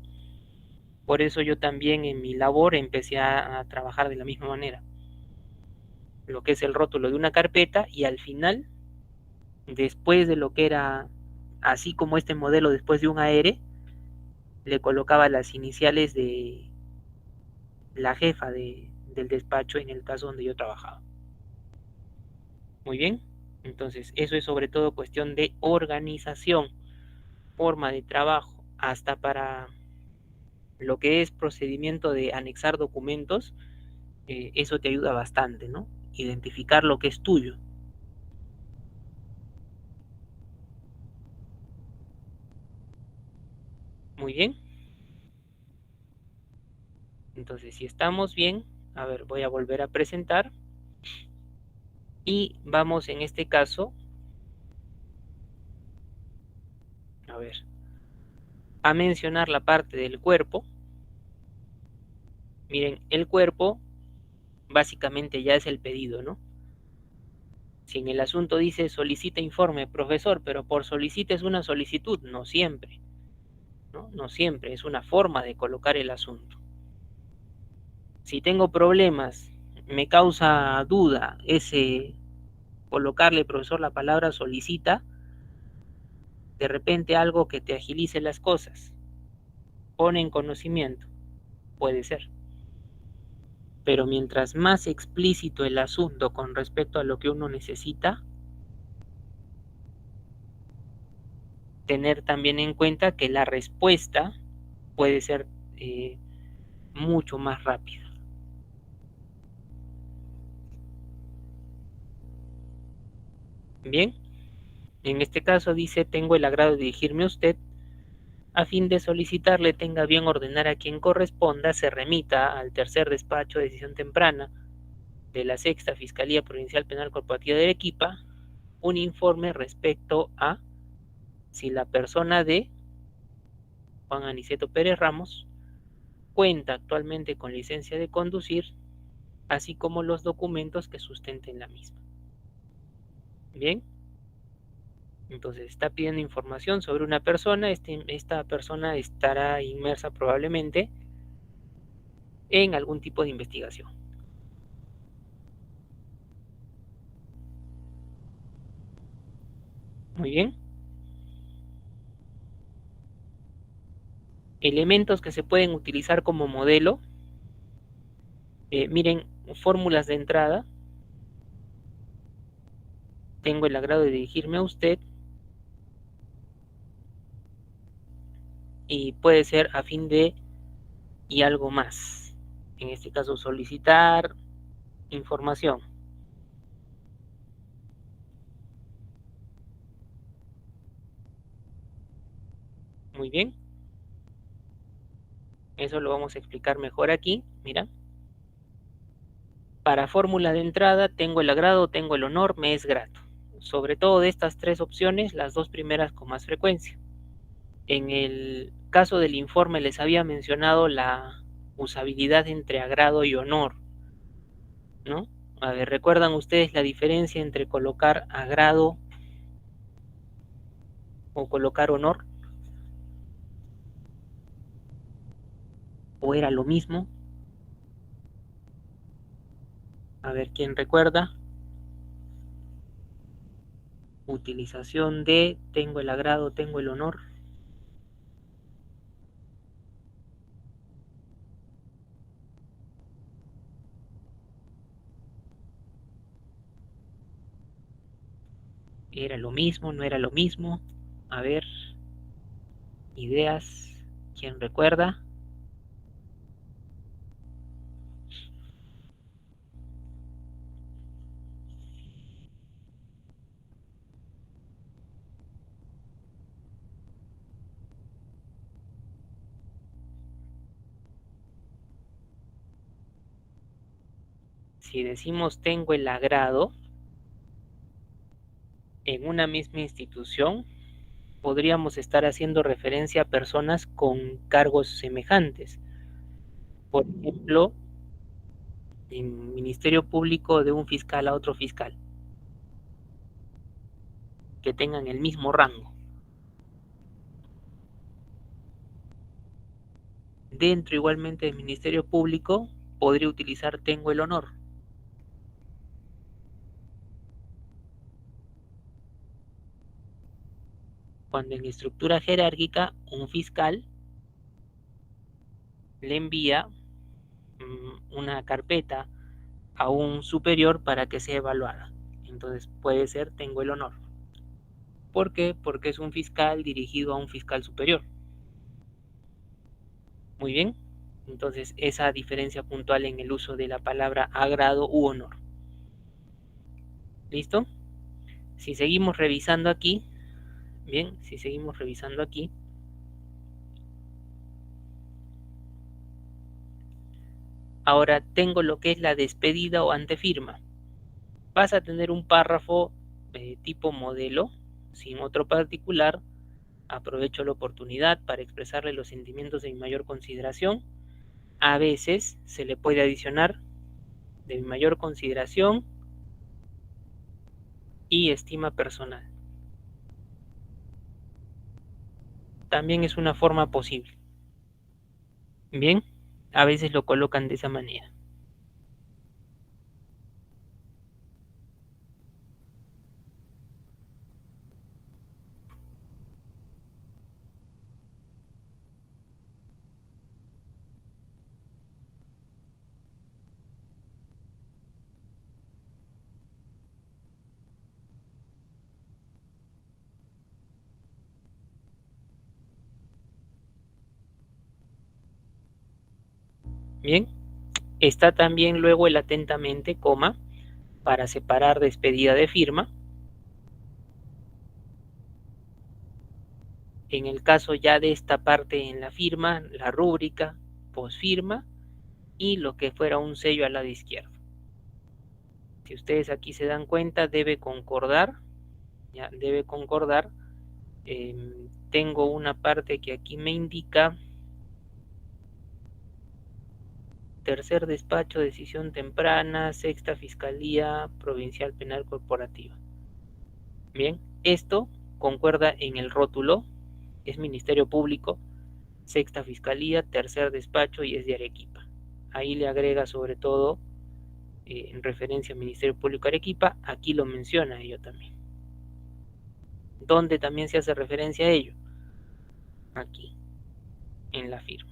Por eso yo también en mi labor empecé a trabajar de la misma manera. Lo que es el rótulo de una carpeta y al final, después de lo que era, así como este modelo después de un AR, le colocaba las iniciales de la jefa del despacho en el caso donde yo trabajaba. Muy bien, entonces eso es sobre todo cuestión de organización, forma de trabajo, hasta para lo que es procedimiento de anexar documentos, eso te ayuda bastante, ¿no? Identificar lo que es tuyo. Muy bien, entonces si estamos bien, a ver, voy a volver a presentar y vamos en este caso, a ver, a mencionar la parte del cuerpo. Miren, el cuerpo básicamente ya es el pedido, ¿no? Si en el asunto dice solicita informe, profesor, pero por solicita es una solicitud, no siempre, ¿no? No siempre, es una forma de colocar el asunto. Si tengo problemas, me causa duda ese colocarle, profesor, la palabra solicita, de repente algo que te agilice las cosas, pone en conocimiento, puede ser. Pero mientras más explícito el asunto con respecto a lo que uno necesita, tener también en cuenta que la respuesta puede ser mucho más rápida. Bien, en este caso dice, tengo el agrado de dirigirme a usted a fin de solicitarle tenga bien ordenar a quien corresponda se remita al tercer despacho de decisión temprana de la Sexta Fiscalía Provincial Penal Corporativa de Arequipa un informe respecto a si la persona de Juan Aniceto Pérez Ramos cuenta actualmente con licencia de conducir, así como los documentos que sustenten la misma. Bien, entonces está pidiendo información sobre una persona, esta persona estará inmersa probablemente en algún tipo de investigación. Muy bien. Elementos que se pueden utilizar como modelo. Miren, fórmulas de entrada. Tengo el agrado de dirigirme a usted y puede ser a fin de y algo más. En este caso, solicitar información. Muy bien. Eso lo vamos a explicar mejor aquí. Mira. Para fórmula de entrada, tengo el agrado, tengo el honor, me es grato. Sobre todo de estas tres opciones, las dos primeras con más frecuencia. En el caso del informe les había mencionado la usabilidad entre agrado y honor, ¿no? A ver, ¿recuerdan ustedes la diferencia entre colocar agrado o colocar honor? ¿O era lo mismo? A ver, ¿quién recuerda? Utilización de tengo el agrado, tengo el honor. ¿Era lo mismo? ¿No era lo mismo? A ver, ideas. ¿Quién recuerda? Si decimos tengo el agrado en una misma institución, podríamos estar haciendo referencia a personas con cargos semejantes. Por ejemplo, en Ministerio Público de un fiscal a otro fiscal, que tengan el mismo rango. Dentro igualmente del Ministerio Público, podría utilizar tengo el honor. Cuando en estructura jerárquica un fiscal le envía una carpeta a un superior para que sea evaluada. Entonces puede ser tengo el honor. ¿Por qué? Porque es un fiscal dirigido a un fiscal superior. Muy bien. Entonces esa diferencia puntual en el uso de la palabra agrado u honor. ¿Listo? Si seguimos revisando aquí, bien, si seguimos revisando aquí, ahora tengo lo que es la despedida o antefirma. Vas a tener un párrafo tipo modelo, sin otro particular. Aprovecho la oportunidad para expresarle los sentimientos de mi mayor consideración. A veces se le puede adicionar de mi mayor consideración y estima personal. También es una forma posible. Bien, a veces lo colocan de esa manera. Bien, está también luego el atentamente, coma, para separar despedida de firma. En el caso ya de esta parte en la firma, la rúbrica, posfirma y lo que fuera un sello al lado izquierdo. Si ustedes aquí se dan cuenta, debe concordar, ya debe concordar. Tengo una parte que aquí me indica tercer despacho, decisión temprana, sexta Fiscalía Provincial Penal Corporativa. Bien, esto concuerda en el rótulo, es Ministerio Público, sexta Fiscalía, tercer despacho y es de Arequipa. Ahí le agrega sobre todo en referencia al Ministerio Público Arequipa, aquí lo menciona ello también. ¿Dónde también se hace referencia a ello? Aquí, en la firma.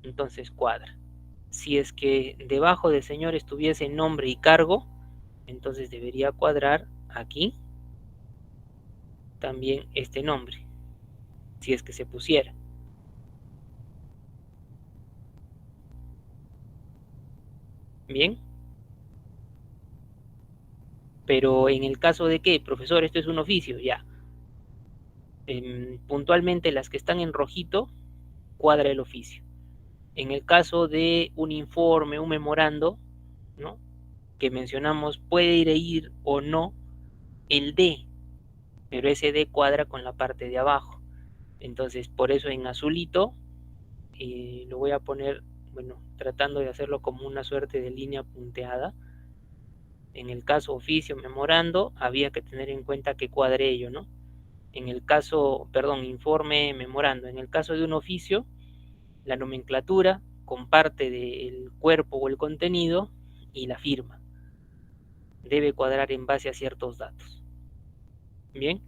Entonces cuadra. Si es que debajo del señor estuviese nombre y cargo, entonces debería cuadrar aquí también este nombre, si es que se pusiera. Bien, pero en el caso de que, profesor, esto es un oficio, ya. Puntualmente las que están en rojito, cuadra el oficio. En el caso de un informe, un memorando, ¿no? Que mencionamos, puede ir o no el D, pero ese D cuadra con la parte de abajo. Entonces, por eso en azulito lo voy a poner, bueno, tratando de hacerlo como una suerte de línea punteada. En el caso oficio, memorando, había que tener en cuenta que cuadre ello, ¿no? En el caso, perdón, informe, memorando. En el caso de un oficio, la nomenclatura con parte del cuerpo o el contenido y la firma. Debe cuadrar en base a ciertos datos. Bien,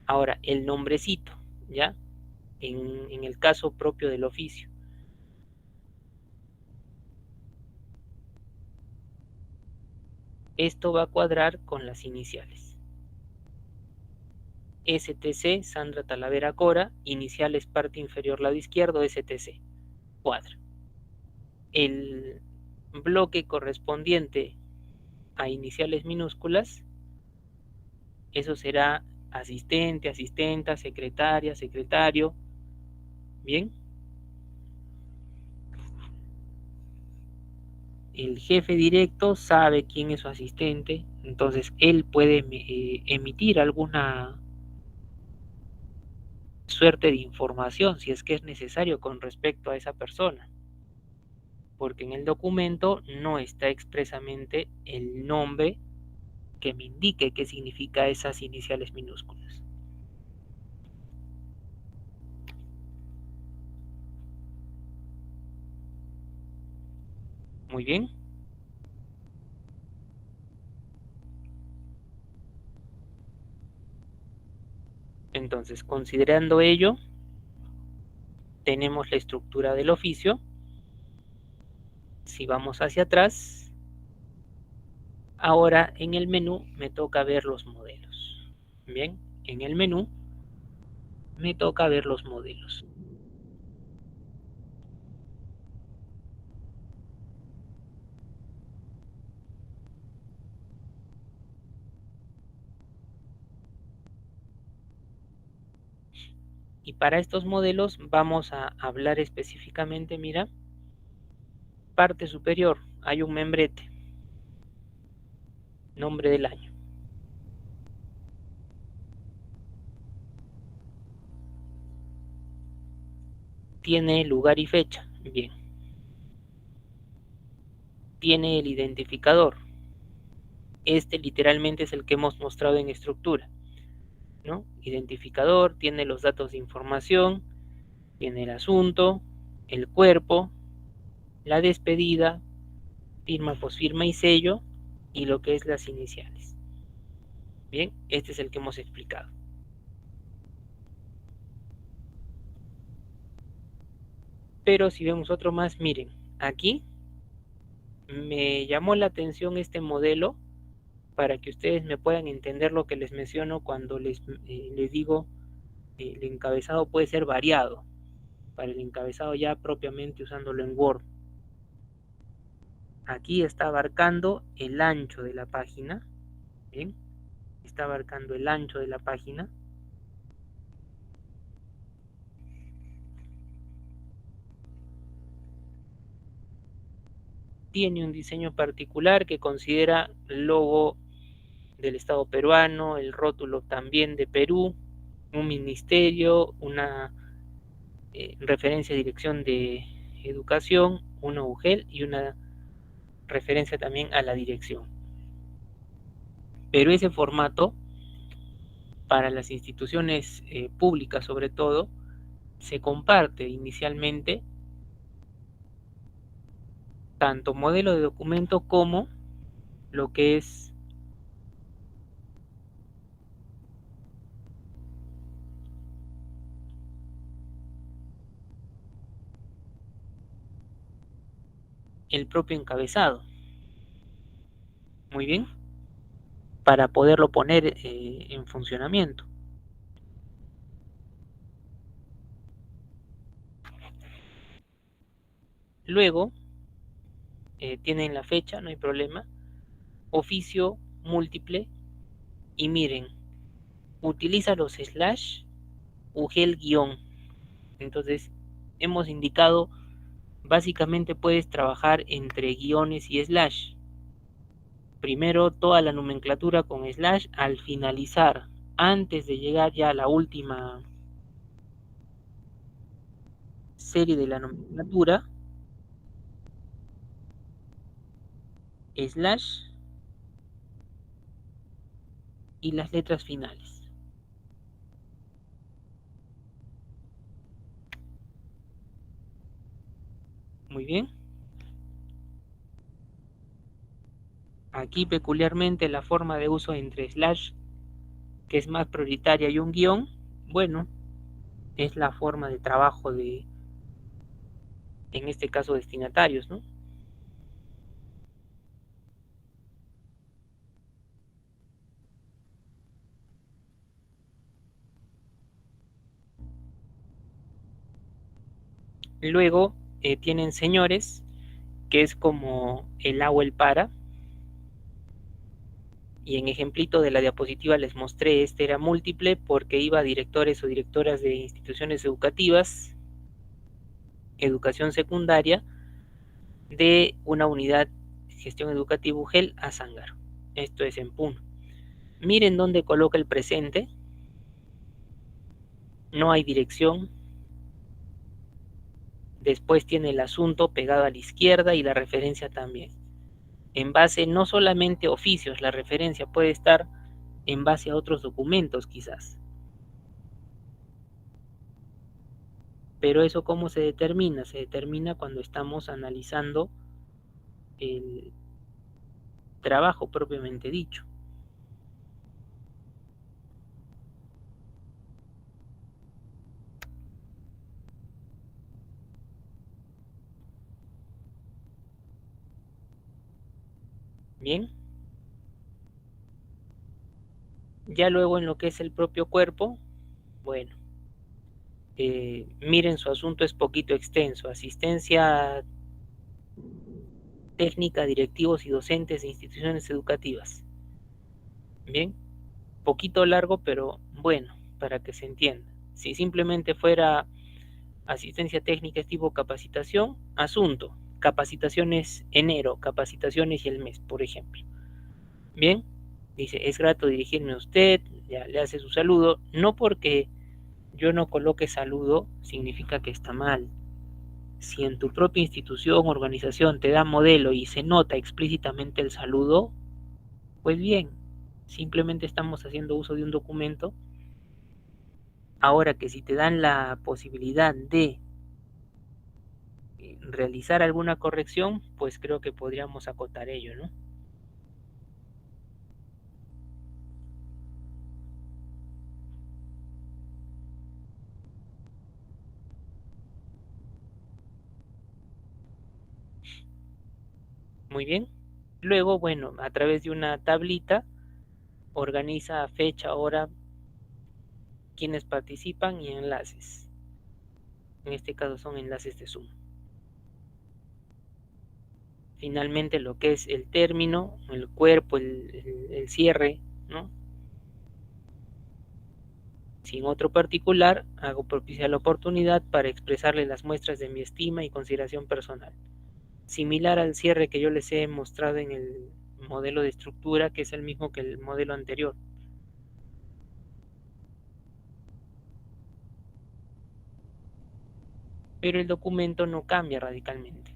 ahora el nombrecito, ¿ya? En el caso propio del oficio. esto va a cuadrar con las iniciales. STC, Sandra Talavera Cora, iniciales parte inferior lado izquierdo, STC, cuadra. El bloque correspondiente a iniciales minúsculas, eso será asistente, asistenta, secretaria, secretario. Bien, el jefe directo sabe quién es su asistente, entonces él puede emitir alguna suerte de información si es que es necesario con respecto a esa persona, porque en el documento no está expresamente el nombre que me indique qué significa esas iniciales minúsculas. Muy bien. Entonces, considerando ello, tenemos la estructura del oficio. Si vamos hacia atrás, ahora en el menú me toca ver los modelos. Bien, en el menú me toca ver los modelos. Y para estos modelos vamos a hablar específicamente, mira, parte superior, hay un membrete, nombre del año. Tiene lugar y fecha, bien. Tiene el identificador. Este literalmente es el que hemos mostrado en estructura, ¿no? Identificador, tiene los datos de información, tiene el asunto, el cuerpo, la despedida, firma, posfirma y sello, y lo que es las iniciales. Bien, este es el que hemos explicado. Pero si vemos otro más, miren, aquí me llamó la atención este modelo para que ustedes me puedan entender lo que les menciono cuando les digo el encabezado puede ser variado. Para el encabezado ya propiamente usándolo en Word. Aquí está abarcando el ancho de la página. ¿Bien? Está abarcando el ancho de la página. Tiene un diseño particular que considera el logo del Estado peruano, el rótulo también de Perú, un ministerio, una referencia a dirección de educación, una UGEL y una referencia también a la dirección. Pero ese formato, para las instituciones públicas sobre todo, se comparte inicialmente tanto modelo de documento como lo que es el propio encabezado. Muy bien, para poderlo poner en funcionamiento. Luego, tienen la fecha, no hay problema, oficio múltiple, y miren, utiliza los slash, UGEL guión. Entonces, hemos indicado, básicamente puedes trabajar entre guiones y slash. Primero toda la nomenclatura con slash, al finalizar, antes de llegar ya a la última serie de la nomenclatura, slash y las letras finales. Muy bien. Aquí peculiarmente la forma de uso entre slash, que es más prioritaria, y un guión, bueno, es la forma de trabajo de, en este caso, destinatarios, ¿no? Luego tienen señores, que es como el agua el para, y en ejemplito de la diapositiva les mostré, este era múltiple porque iba a directores o directoras de instituciones educativas, educación secundaria, de una unidad de gestión educativa UGEL a Zángaro. Esto es en Puno. Miren dónde coloca el presente, no hay dirección, después tiene el asunto pegado a la izquierda y la referencia también. En base no solamente a oficios, la referencia puede estar en base a otros documentos quizás. Pero eso ¿cómo se determina? Se determina cuando estamos analizando el trabajo propiamente dicho. Bien, ya luego en lo que es el propio cuerpo, bueno, miren, su asunto es poquito extenso: asistencia técnica, directivos y docentes de instituciones educativas. Bien, poquito largo, pero bueno, para que se entienda. Si simplemente fuera asistencia técnica es tipo capacitación, asunto, capacitaciones enero, capacitaciones y el mes, por ejemplo. Bien, dice, es grato dirigirme a usted, ya le hace su saludo, no porque yo no coloque saludo significa que está mal. Si en tu propia institución, organización te da modelo y se nota explícitamente el saludo, pues bien, simplemente estamos haciendo uso de un documento. Ahora que si te dan la posibilidad de realizar alguna corrección, pues creo que podríamos acotar ello, ¿no? Muy bien. Luego, bueno, a través de una tablita, organiza fecha, hora, quienes participan y enlaces. En este caso son enlaces de Zoom. Finalmente lo que es el término, el cuerpo, el cierre, ¿no? Sin otro particular, hago propicia la oportunidad para expresarle las muestras de mi estima y consideración personal, similar al cierre que yo les he mostrado en el modelo de estructura, que es el mismo que el modelo anterior. Pero el documento no cambia radicalmente.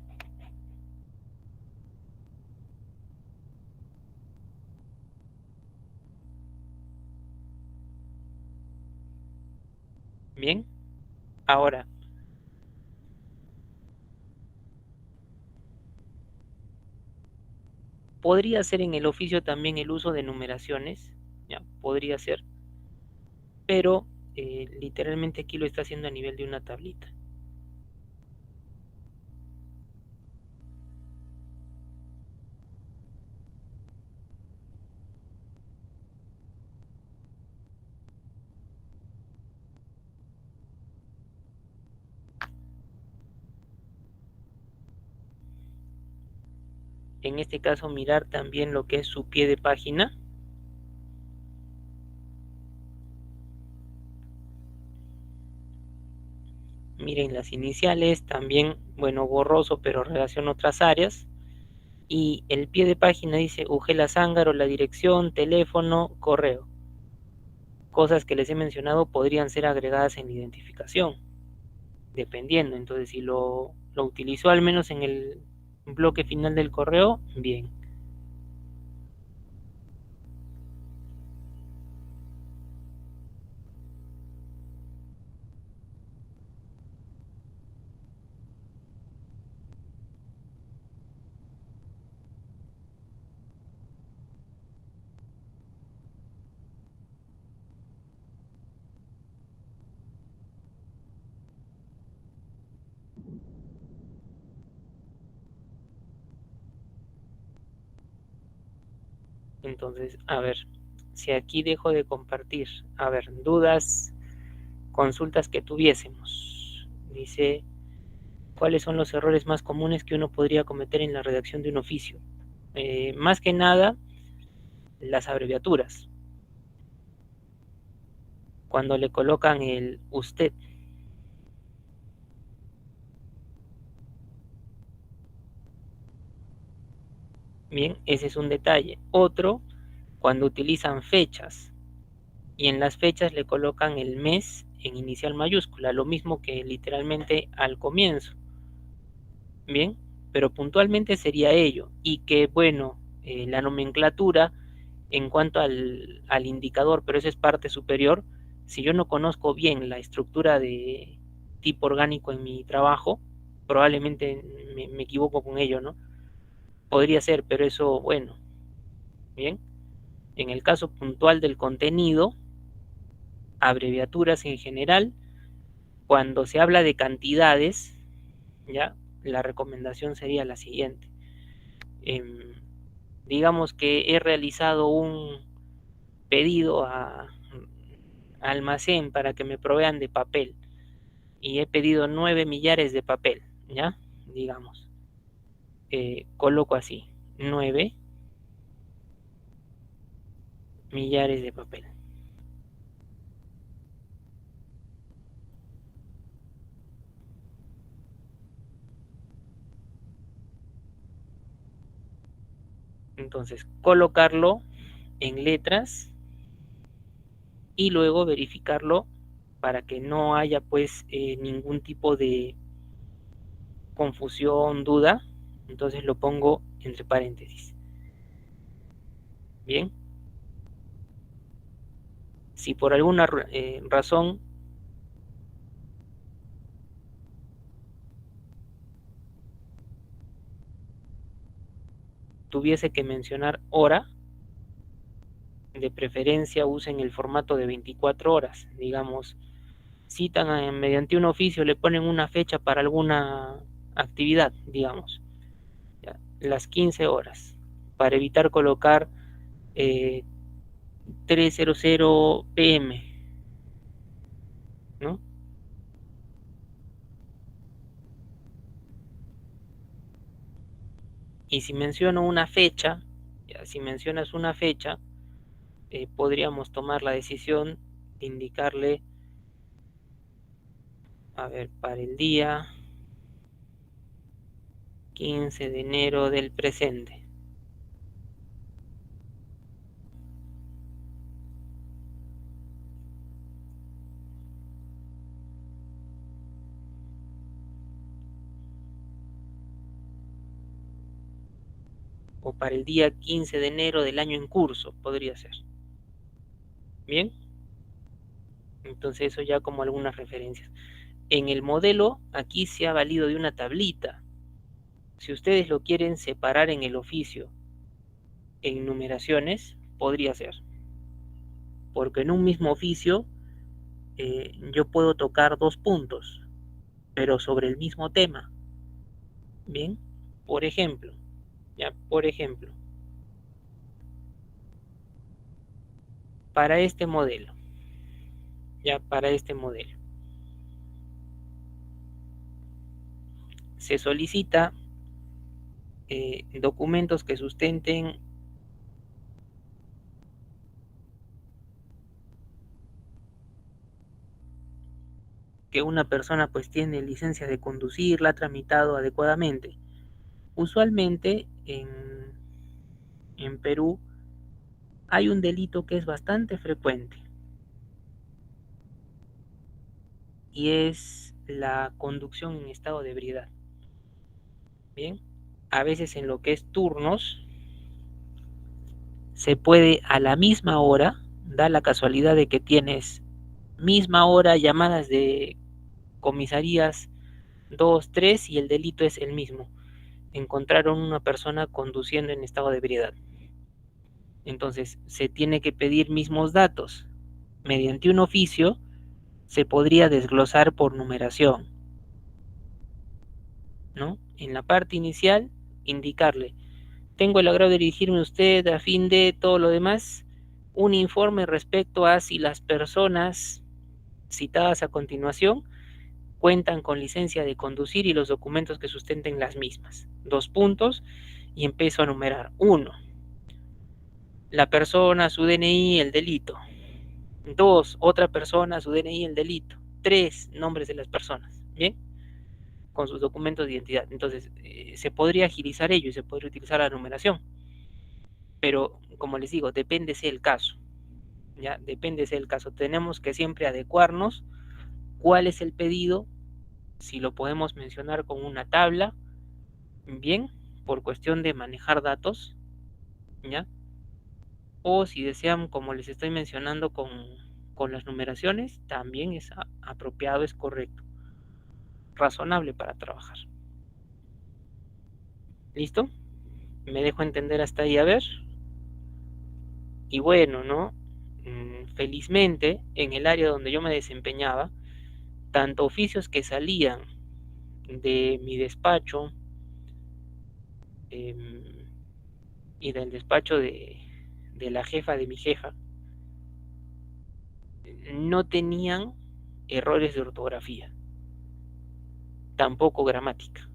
Bien, ahora, podría ser en el oficio también el uso de numeraciones, ya, podría ser, pero literalmente aquí lo está haciendo a nivel de una tablita. En este caso, mirar también lo que es su pie de página. Miren las iniciales, también, bueno, borroso, pero relaciona otras áreas. Y el pie de página dice Ugela Zángaro, la dirección, teléfono, correo. Cosas que les he mencionado podrían ser agregadas en la identificación, dependiendo. Entonces, si lo utilizó al menos en el bloque final del correo, bien. Entonces, a ver, si aquí dejo de compartir, a ver, dudas, consultas que tuviésemos. Dice, ¿Cuáles son los errores más comunes que uno podría cometer en la redacción de un oficio? Más que nada, las abreviaturas. Cuando le colocan el usted. Bien, ese es un detalle. Otro, cuando utilizan fechas y en las fechas le colocan el mes en inicial mayúscula, lo mismo que literalmente al comienzo. Bien, pero puntualmente sería ello. Y que, bueno, la nomenclatura en cuanto al indicador, pero esa es parte superior, si yo no conozco bien la estructura de tipo orgánico en mi trabajo, probablemente me equivoco con ello, ¿no? Podría ser, pero eso, bueno, bien. En el caso puntual del contenido, abreviaturas en general, cuando se habla de cantidades, ya, la recomendación sería la siguiente. Digamos que he realizado un pedido a almacén para que me provean de papel y he pedido 9 millares de papel, ¿ya? Digamos, coloco así, 9 millares de papel. Entonces, colocarlo en letras y luego verificarlo para que no haya pues ningún tipo de confusión, duda. Entonces lo pongo entre paréntesis. Bien, si por alguna razón tuviese que mencionar hora, de preferencia usen el formato de 24 horas, digamos, citan mediante un oficio, le ponen una fecha para alguna actividad, digamos, ¿ya? Las 15 horas, para evitar colocar 3:00 pm, ¿no? Y si menciono una fecha, ya, si mencionas una fecha, podríamos tomar la decisión de indicarle, a ver, para el día 15 de enero del presente. O para el día 15 de enero del año en curso, podría ser. Bien, entonces eso ya como algunas referencias. En el modelo, aquí se ha valido de una tablita. Si ustedes lo quieren separar en el oficio en numeraciones, podría ser. Porque en un mismo oficio yo puedo tocar dos puntos, pero sobre el mismo tema. Bien, por ejemplo, ya, por ejemplo, para este modelo, ya para este modelo, se solicita documentos que sustenten que una persona pues tiene licencia de conducir, la ha tramitado adecuadamente. Usualmente en Perú hay un delito que es bastante frecuente y es la conducción en estado de ebriedad. Bien, a veces en lo que es turnos se puede a la misma hora, da la casualidad de que tienes misma hora llamadas de comisarías 2, 3 y el delito es el mismo. Encontraron una persona conduciendo en estado de ebriedad. Entonces, se tiene que pedir mismos datos. Mediante un oficio se podría desglosar por numeración, ¿no? En la parte inicial, indicarle, tengo el agrado de dirigirme a usted a fin de todo lo demás, un informe respecto a si las personas citadas a continuación cuentan con licencia de conducir y los documentos que sustenten las mismas. 2 puntos y empiezo a numerar. 1. La persona, su DNI, el delito. 2. Otra persona, su DNI, el delito. 3. Nombres de las personas. ¿Bien? Con sus documentos de identidad. Entonces, se podría agilizar ello y se podría utilizar la numeración. Pero, como les digo, depende sea el caso. ¿Ya? Depende sea el caso. Tenemos que siempre adecuarnos cuál es el pedido, si lo podemos mencionar con una tabla, bien, por cuestión de manejar datos, ¿ya? O si desean, como les estoy mencionando con las numeraciones, también es apropiado, es correcto, razonable para trabajar. ¿Listo? ¿Me dejo entender hasta ahí? A ver. Y bueno, ¿no? Felizmente, en el área donde yo me desempeñaba, tanto oficios que salían de mi despacho y del despacho de la jefa de mi jefa, no tenían errores de ortografía, tampoco gramática,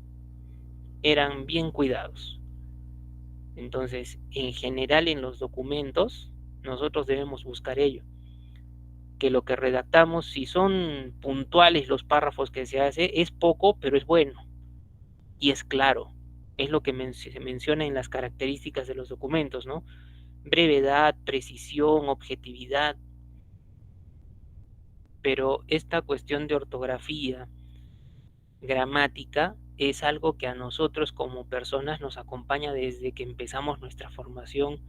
eran bien cuidados. Entonces, en general en los documentos, nosotros debemos buscar ello, que lo que redactamos, si son puntuales los párrafos que se hace, es poco, pero es bueno y es claro. Es lo que se menciona en las características de los documentos, ¿no? Brevedad, precisión, objetividad. Pero esta cuestión de ortografía, gramática, es algo que a nosotros como personas nos acompaña desde que empezamos nuestra formación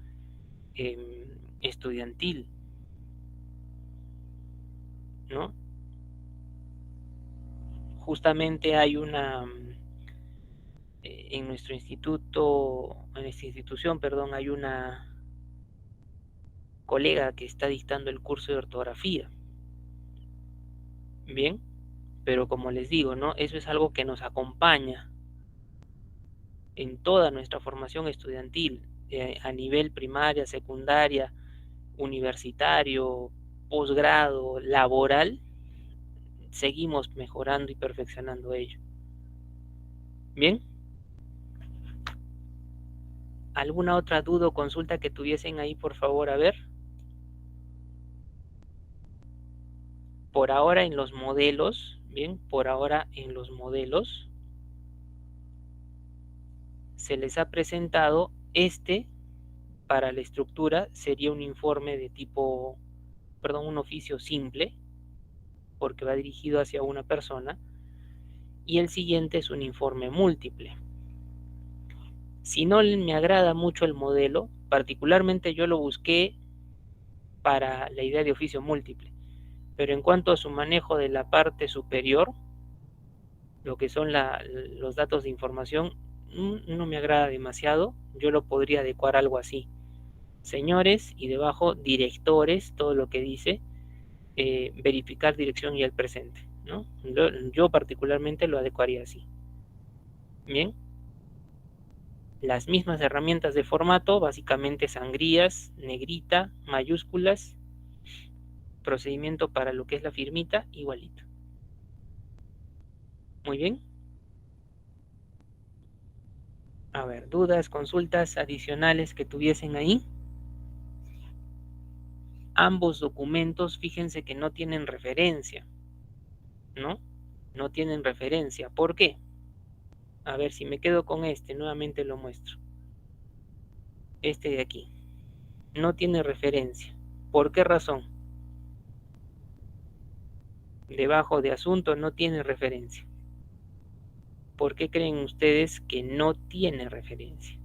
estudiantil, ¿no? Justamente hay en nuestro instituto, en nuestra institución, perdón, hay una colega que está dictando el curso de ortografía. Bien, pero como les digo, ¿no? Eso es algo que nos acompaña en toda nuestra formación estudiantil, a nivel primaria, secundaria, universitario, posgrado, laboral, seguimos mejorando y perfeccionando ello. Bien. ¿Alguna otra duda o consulta que tuviesen ahí, por favor? A ver. Por ahora en los modelos, bien, por ahora en los modelos se les ha presentado para la estructura sería un informe de tipo, perdón, un oficio simple, porque va dirigido hacia una persona, y el siguiente es un informe múltiple. Si no me agrada mucho el modelo, particularmente yo lo busqué para la idea de oficio múltiple, pero en cuanto a su manejo de la parte superior, lo que son los datos de información, no me agrada demasiado. Yo lo podría adecuar algo así: señores, y debajo directores, todo lo que dice, verificar dirección y el presente, ¿no? Yo particularmente lo adecuaría así. Bien. Las mismas herramientas de formato, básicamente sangrías, negrita, mayúsculas, procedimiento para lo que es la firmita, igualito. Muy bien. A ver, dudas, consultas adicionales que tuviesen ahí. Ambos documentos, fíjense que no tienen referencia, ¿no? No tienen referencia. ¿Por qué? A ver, si me quedo con nuevamente lo muestro. Este de aquí no tiene referencia. ¿Por qué razón? Debajo de asunto no tiene referencia. ¿Por qué creen ustedes que no tiene referencia?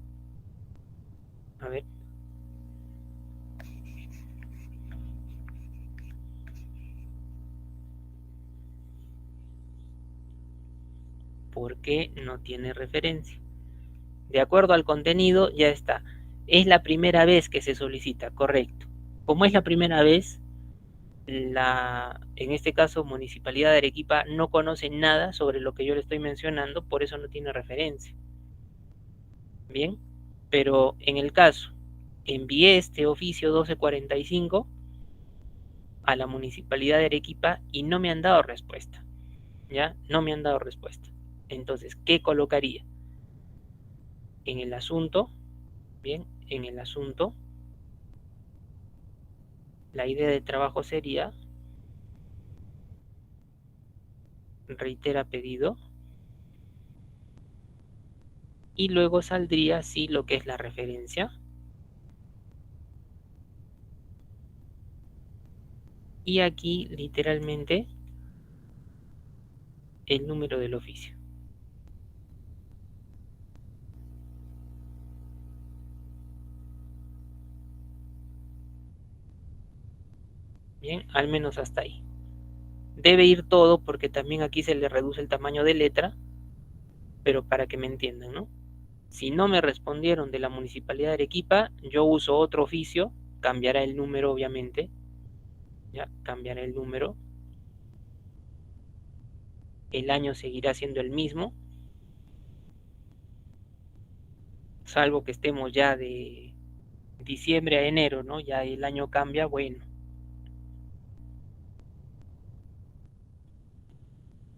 A ver. ¿Por qué no tiene referencia? De acuerdo al contenido, ya está. Es la primera vez que se solicita, correcto. Como es la primera vez, en este caso, Municipalidad de Arequipa no conoce nada sobre lo que yo le estoy mencionando, por eso no tiene referencia. Bien, pero en el caso, envié este oficio 1245 a la Municipalidad de Arequipa y no me han dado respuesta. ¿Ya? No me han dado respuesta. Entonces, ¿qué colocaría? En el asunto, bien, en el asunto, la idea de trabajo sería, reitera pedido, y luego saldría, sí, lo que es la referencia, y aquí literalmente el número del oficio. Bien, al menos hasta ahí. Debe ir todo porque también aquí se le reduce el tamaño de letra, pero para que me entiendan, ¿no? Si no me respondieron de la Municipalidad de Arequipa, yo uso otro oficio, cambiará el número obviamente, ya cambiará el número, el año seguirá siendo el mismo, salvo que estemos ya de diciembre a enero, ¿no? Ya el año cambia, bueno,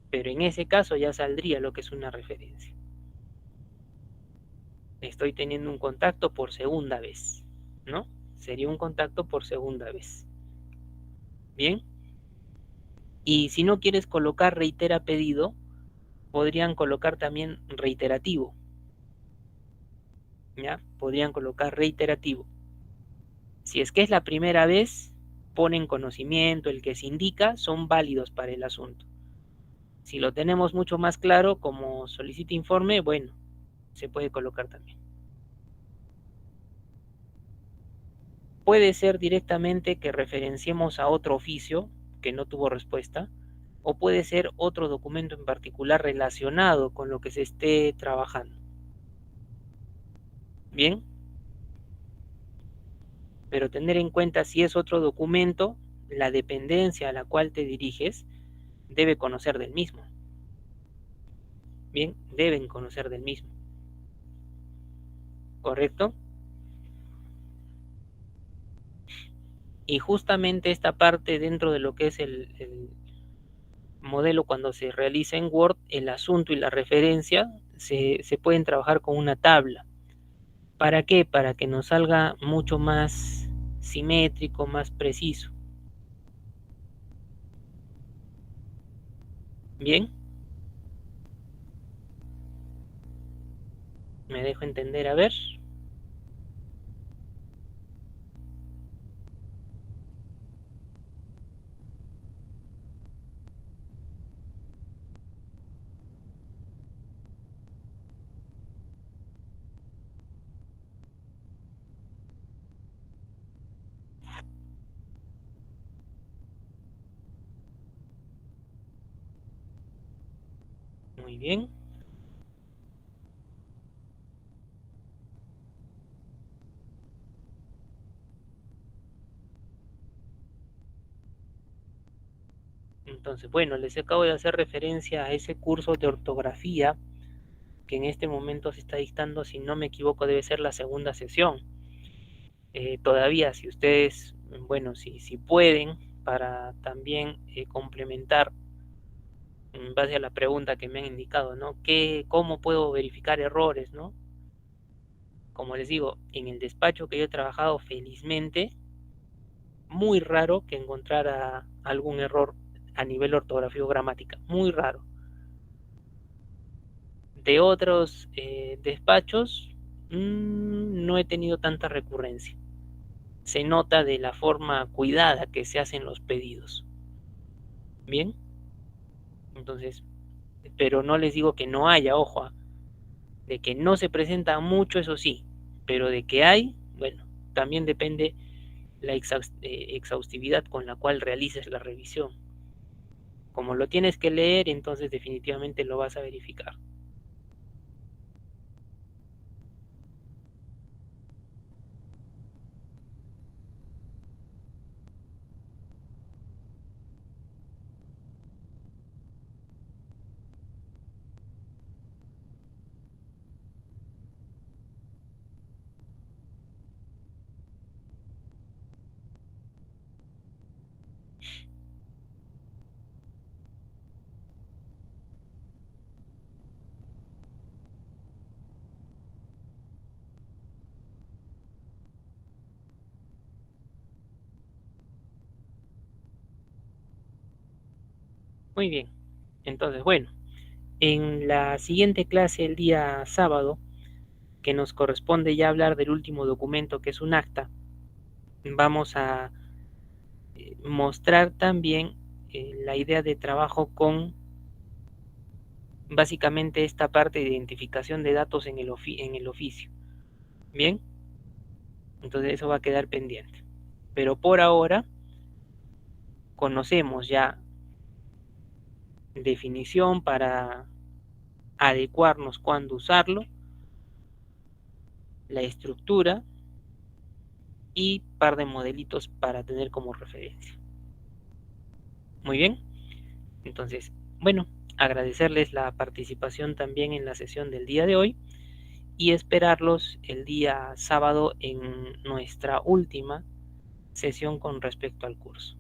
pero en ese caso ya saldría lo que es una referencia. Estoy teniendo un contacto por segunda vez, ¿no? Sería un contacto por segunda vez. Bien, y si no quieres colocar reitera pedido, podrían colocar también reiterativo, ¿ya? Podrían colocar reiterativo. Si es que es la primera vez, ponen conocimiento, el que se indica, son válidos para el asunto. Si lo tenemos mucho más claro, como solicita informe, bueno, se puede colocar también. Puede ser directamente que referenciemos a otro oficio que no tuvo respuesta, o puede ser otro documento en particular relacionado con lo que se esté trabajando. Bien, pero tener en cuenta si es otro documento, la dependencia a la cual te diriges debe conocer del mismo. Bien, deben conocer del mismo. ¿Correcto? Y justamente esta parte dentro de lo que es el modelo cuando se realiza en Word, el asunto y la referencia se pueden trabajar con una tabla. ¿Para qué? Para que nos salga mucho más simétrico, más preciso. Bien, me dejo entender, a ver. Muy bien. Entonces, bueno, les acabo de hacer referencia a ese curso de ortografía que en este momento se está dictando, si no me equivoco, debe ser la segunda sesión. Todavía, si ustedes, bueno, si pueden, para también complementar en base a la pregunta que me han indicado, ¿no? ¿Cómo puedo verificar errores, ¿no? Como les digo, en el despacho que yo he trabajado, felizmente, muy raro que encontrara algún error a nivel ortografía o gramática, muy raro. De otros despachos, no he tenido tanta recurrencia. Se nota de la forma cuidada que se hacen los pedidos. Bien, entonces, pero no les digo que no haya, ojo, de que no se presenta mucho, eso sí, pero de que hay, bueno, también depende la exhaustividad con la cual realices la revisión. Como lo tienes que leer, entonces definitivamente lo vas a verificar. Muy bien. Entonces, bueno, en la siguiente clase, el día sábado, que nos corresponde ya hablar del último documento, que es un acta, vamos a mostrar también la idea de trabajo con básicamente esta parte de identificación de datos en el oficio. Bien, entonces eso va a quedar pendiente. Pero por ahora conocemos ya definición para adecuarnos cuándo usarlo, la estructura y par de modelitos para tener como referencia. Muy bien, entonces, bueno, agradecerles la participación también en la sesión del día de hoy y esperarlos el día sábado en nuestra última sesión con respecto al curso.